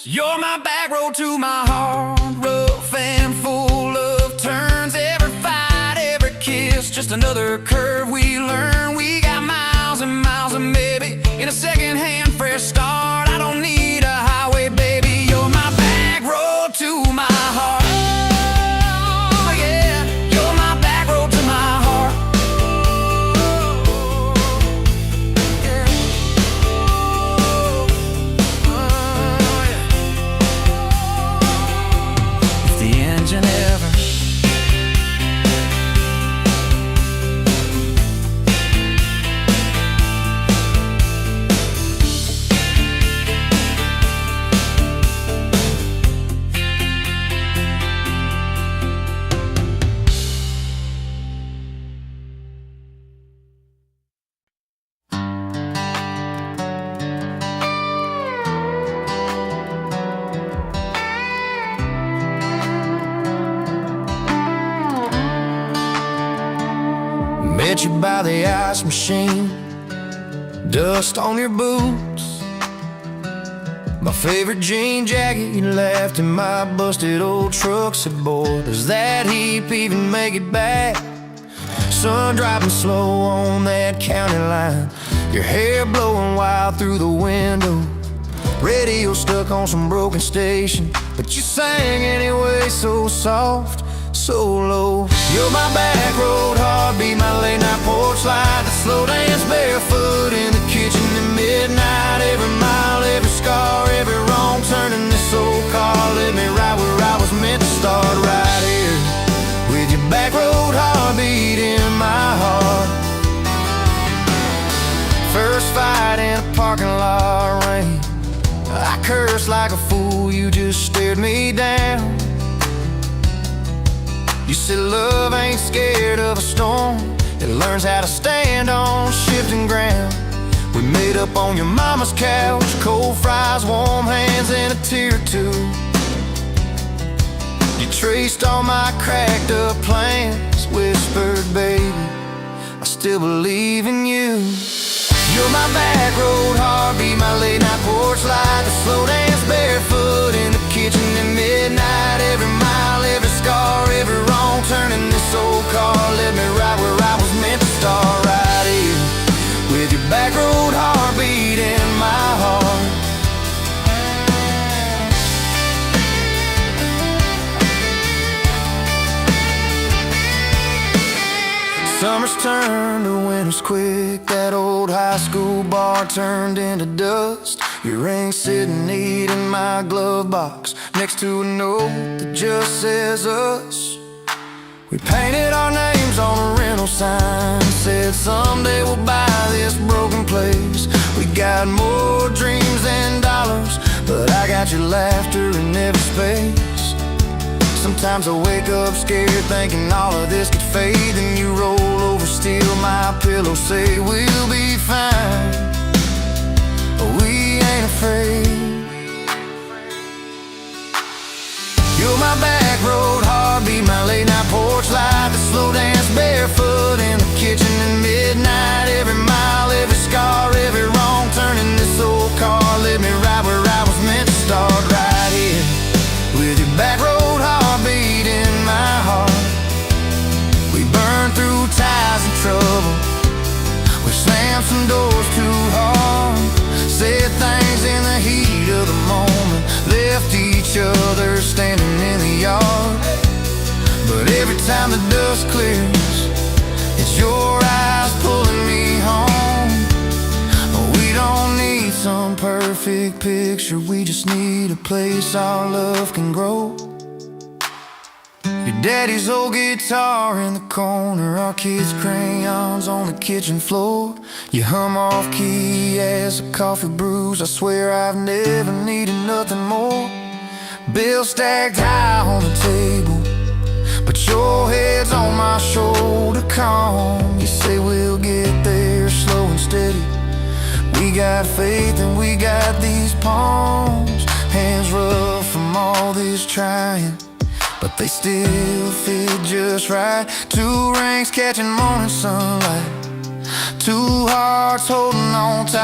You're my back road to my heart, rough and full of turns. Every fight, every kiss, just another curve we learn. We got miles and miles of maybe in a second-hand fresh start. I don't need a highway, baby. You're my back road to my heart. Oh, yeah, you're my back road to my heart. Yeah. Oh, yeah. If the engine ever met you by the ice machine, dust on your boots, my favorite jean jacket you left in my busted old truck. Said, boy, does that heap even make it back? Sun driving slow on that county line, your hair blowing wild through the window, radio stuck on some broken station, but you sang anyway, so soft, so low. You're my back road heartbeat, my late night porch light, the slow dance barefoot in the kitchen at midnight. Every mile, every scar, every wrong turn in this old car led me right where I was meant to start, right here with your back road heartbeat in my heart. First fight in a parking lot rain, I cursed like a fool, you just stared me down. You said love ain't scared of a storm, it learns how to stand on shifting ground. We made up on your mama's couch, cold fries, warm hands, and a tear or two. You You traced all my cracked up plans, whispered, baby, I still believe in you. You're my back road heartbeat, my late night porch light, the slow dance barefoot in the kitchen at midnight. Every mile, every scar, every wrong turn in this old car led me right where I was meant to start, right here with your back road heartbeat in my heart. Summers turned to winters quick. That old high school bar turned into dust. Your ring sitting neat in my glove box, next to a note that just says us. We painted our names on a rental sign, said someday we'll buy this broken place. We got more dreams than dollars, but I got your laughter in every space. Sometimes I wake up scared, thinking all of this could fade. Then you roll over, steal my pillow, say we'll be fine, but we ain't afraid. You're my back road heartbeat, my late night porch light, the slow dance barefoot in the kitchen at midnight. Every mile, every scar, every wrong turn in this old car led me right where I was meant to start, right here with your back road heartbeat in my heart. We burned through ties and trouble, we slammed some doors too hard, said things in the heat of the moment, left each other standing in the yard. But every time the dust clears, it's your eyes pulling me home. We don't need some perfect picture, we just need a place our love can grow. Your daddy's old guitar in the corner, our kids' crayons on the kitchen floor. You hum off key as the coffee brews, I swear I've never needed nothing more. Bills stacked high on the table, but your head's on my shoulder, calm. You say we'll get there slow and steady. We got faith and we got these palms, hands rough from all this trying, but they still fit just right. Two rings catching morning sunlight, two hearts holding on tight.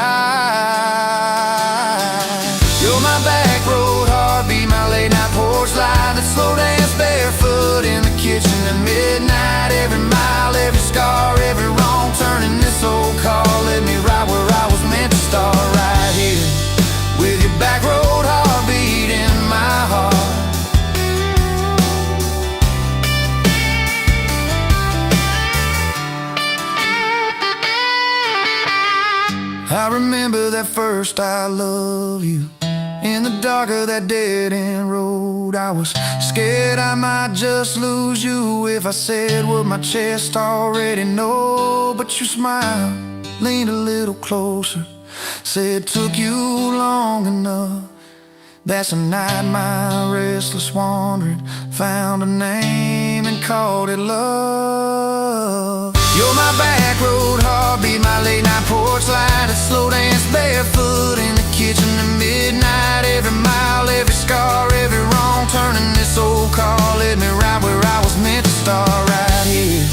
You're my back road heartbeat, my late night porch light, that slow dance barefoot in the kitchen at midnight. Every mile, every scar, every wrong turn in this old car led me right where I was meant to start, right here with your back road heartbeat in my heart. I remember that first I love you, in the dark of that dead-end road. I was scared I might just lose you if I said what my chest already know. But you smiled, leaned a little closer, said took you long enough. That's a night my restless wandering found a name and called it love. You're my back road heartbeat, my late night porch light, a slow dance barefoot in the kitchen at midnight. Every mile, every scar, every wrong turn in this old car led me right where I was meant to start, right here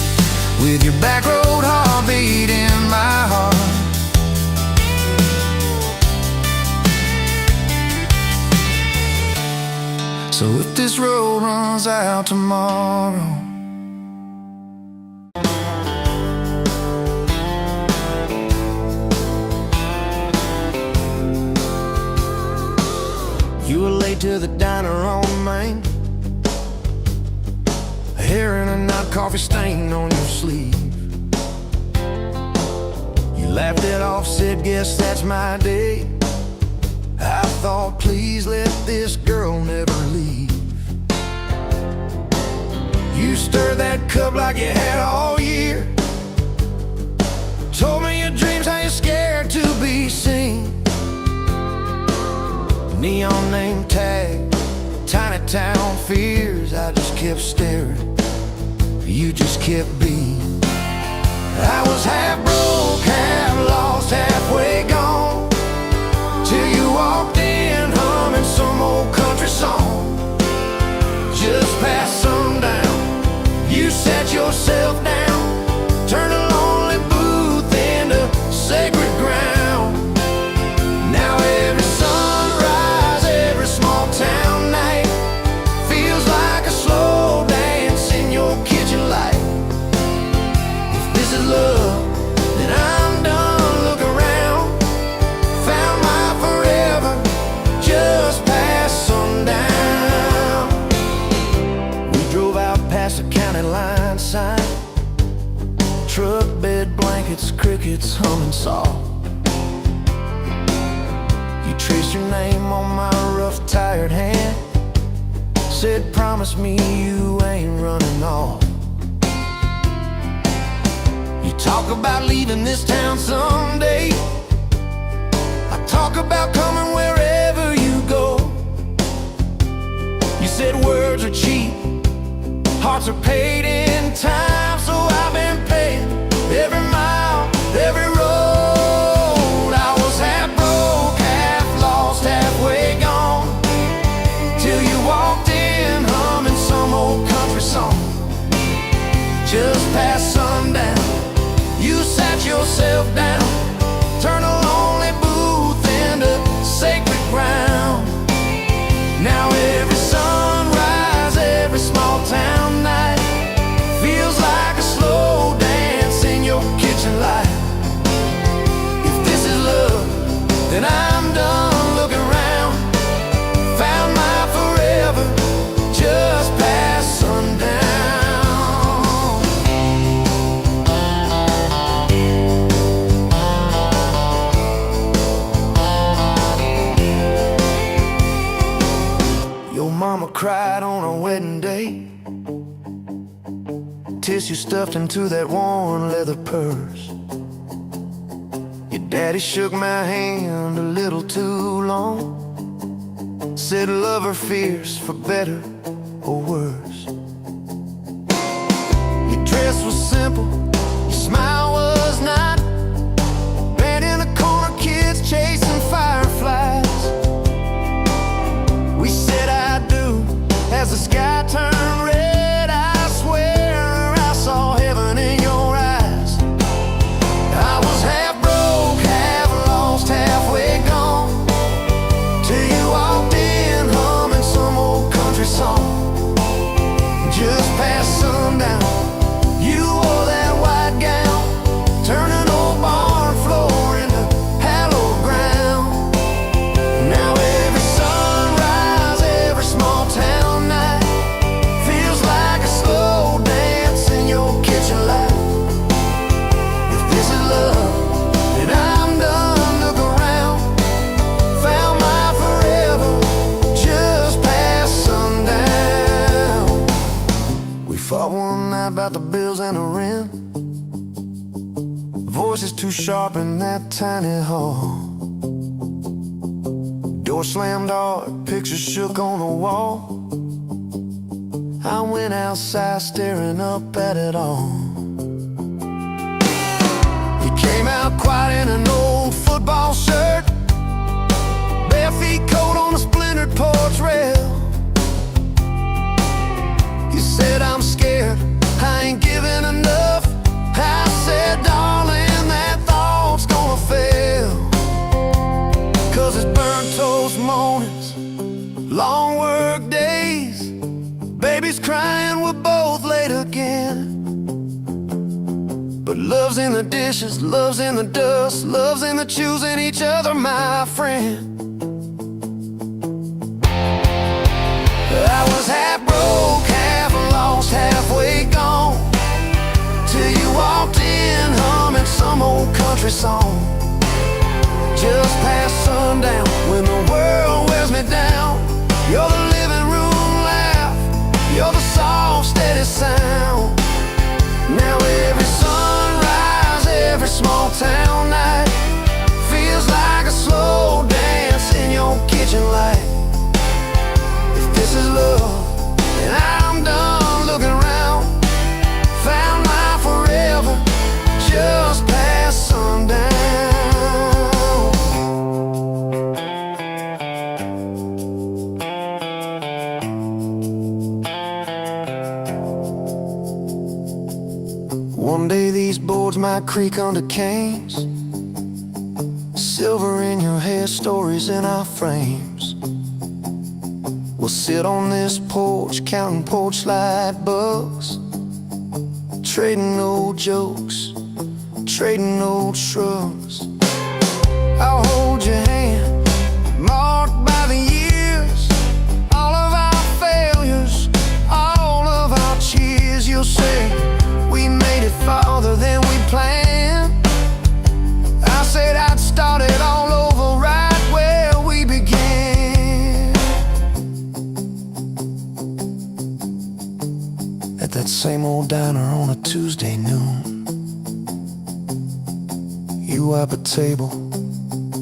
with your back road heartbeat in my heart. So if this road runs out tomorrow, you were late to the diner on Main, a hair and a knot coffee stain on your sleeve. You laughed it off, said guess that's my day. I thought please let this girl never leave. You stirred that cup like you had all year, told me your dreams, how you're scared to be seen. Neon name tag, tiny town fears. I just kept staring, you just kept being. I was half broke, half lost, halfway gone, till you walked in humming some old country song just past line sign, truck bed blankets, crickets humming soft. You traced your name on my rough, tired hand, said promise me you ain't running off. You talk about leaving this town someday, I talk about coming wherever you go. You said words are cheap, hearts are paid in time, so I've been paying every mile, every road. I was half broke, half lost, halfway gone, till you walked in humming some old country song. Just past sundown, you sat yourself down, turned a lonely booth into sacred ground. Now every sunrise, every small town night feels like a slow dance in your kitchen light. If this is love, then I'm done looking around. Found my forever just past sundown. Your mama cried on our wedding day, tissue stuffed into that worn leather purse. Your daddy shook my hand a little too long, said love her fierce for better or worse. Your dress was simple, your smile was not, band in the corner, kids chasing fireflies. We said I do as the sky turned red. I swear I saw heaven in your eyes. I was half broke, half lost, halfway gone, till you walked in humming some old country song. Just past sundown, you wore that white gown, turning old barn floor into hallowed ground. Now every sunrise, every small town night feels like a slow dance in your kitchen light. If this is love, then I'm done looking around. Found my forever just past sundown. We fought one night about the bills and the rent, voices too sharp in that tiny hall. Door slammed hard, pictures shook on the wall. I went outside staring up at it all. You came out quiet in an old football shirt, bare feet coat on a splintered porch rail. You said I'm scared, I ain't giving enough. I said darling, that thought's gonna fail. 'Cause it's burnt toast mornings, long work days, babies crying, we're both late again. But love's in the dishes, love's in the dust, love's in the choosing each other, my friend. I was half broke, half lost, halfway gone, till you walked in humming some old country song. Just past sundown, when the world wears me down, you're the living room laugh, you're the soft, steady sound. Now every sunrise, every small town night feels like a slow dance in your kitchen light. If this is love, then I'm done looking around. Found my forever just past sundown. One day these boards might creak under canes, silver in your hair, stories in our frames. We'll sit on this porch, counting porch light bugs, trading old jokes, trading old shrugs. I'll hold your hand, marked by the years, all of our failures, all of our cheers. You'll say we made it farther than we planned. I said I'd start it all over right where we began. At that same old diner on a Tuesday noon, you wipe a table,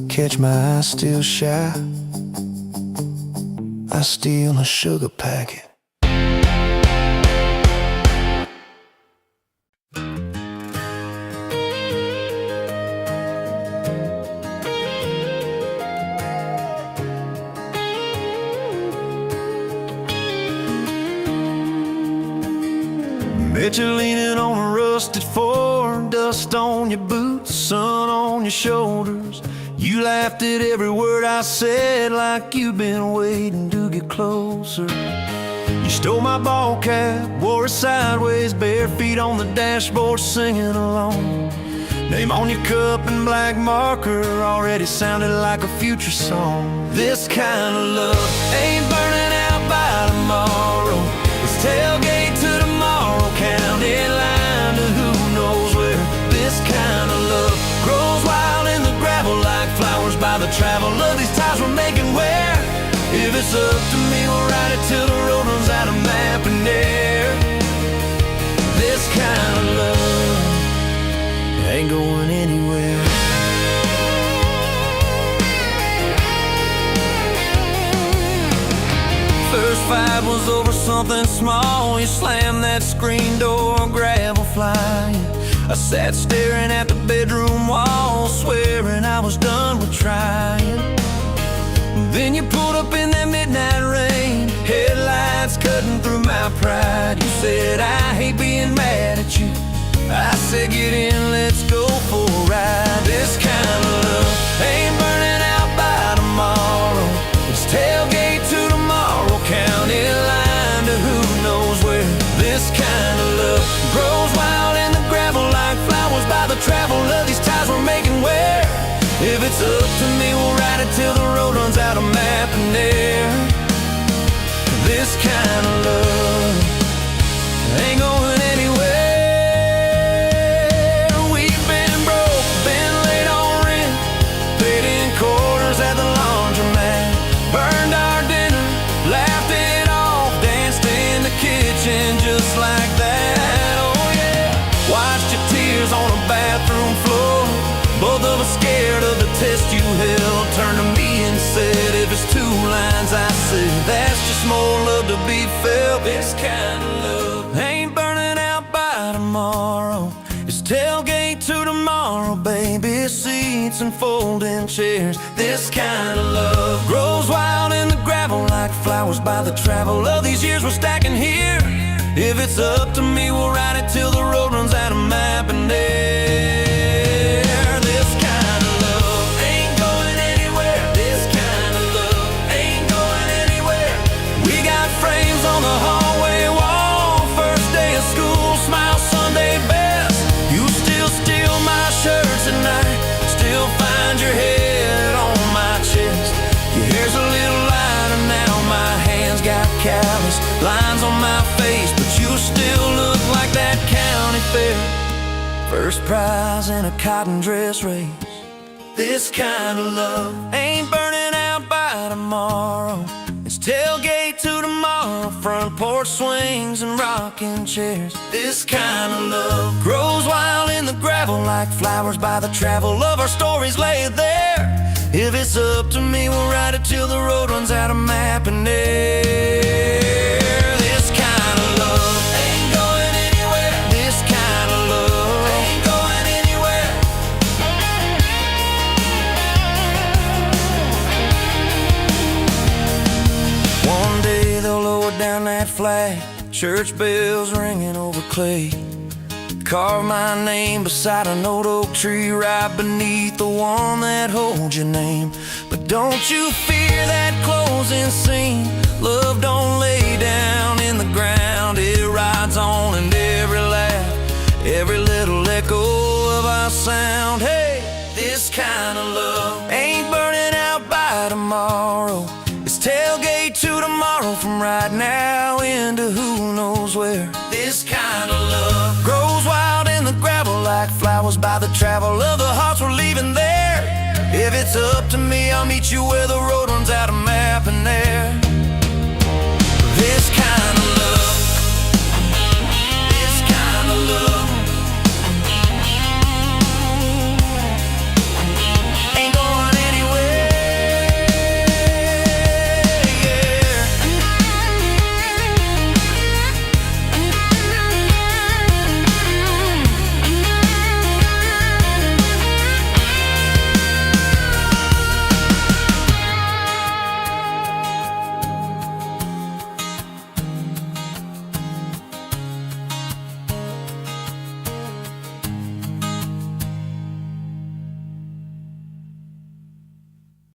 catch my eye still shy. I steal a sugar packet. Bet you're leaning on a rusted Ford, dust on your boots, sun on your shoulders. You laughed at every word I said like you've been waiting to get closer. You stole my ball cap, wore it sideways, bare feet on the dashboard singing along. Name on your cup in black marker already sounded like a future song. This kind of love ain't burning out by tomorrow. Let's tailgate to tomorrow, county line to who knows where. This kind of love grows wild in the gravel like flowers by the travel of these ties we're making where. If it's up to me, we'll ride it till the road runs out of map and air. This kind of love ain't going anywhere. First fight was over something small. You slammed that screen door, gravel flying. I sat staring at the bedroom wall, swearing I was done with trying. Then you pulled up in that midnight rain, headlights cutting through my pride. You said, I hate being mad at you. I said, get in, let's go for a ride. This kind of love ain't burning out by tomorrow. It's tailgate to tomorrow, county line to who knows where. This kind of love grows wild in the gravel like flowers by the travel of these ties we're making where. If it's up to me, we'll ride it till the road runs out of map and air. This kind of love ain't going anywhere. We've been broke, been late on rent, paid in quarters at the laundromat, burned our dinner, laughed it off, danced in the kitchen just like that. Oh yeah, watched your tears on a bathroom floor. Both of us scared of the test you held. Turned to me and said, if it's two lines I said, that's just more love to be felt. This kind of love ain't burning out by tomorrow. It's tailgate to tomorrow, baby seats and folding chairs. This kind of love grows wild in the gravel like flowers by the travel of these years we're stacking here. If it's up to me, we'll ride it till the road runs out of map and air. On the hallway wall, first day of school, smile Sunday best. You still steal my shirts at night, still find your head on my chest. Your hair's a little lighter now, my hands got callous lines on my face, but you still look like that county fair. First prize in a cotton dress race. This kind of love ain't burning out by tomorrow. It's tailgate to tomorrow, front porch swings and rocking chairs. This kind of love grows wild in the gravel like flowers by the travel of our stories laid there. If it's up to me, we'll ride it till the road runs out of map and air. This kind of love ain't going anywhere. This kind of love ain't going anywhere. One day they'll lower down that flag, church bells ringing over clay. Carve my name beside an old oak tree right beneath the one that holds your name. But don't you fear that closing scene. Love don't lay down in the ground. It rides on in every laugh, every little echo of our sound. Hey, this kind of love ain't burning out by tomorrow. It's tailgate to tomorrow, from right now into who knows where. This kind of love was by the travel of the hearts we're leaving there. If it's up to me, I'll meet you where the road runs out of map and air.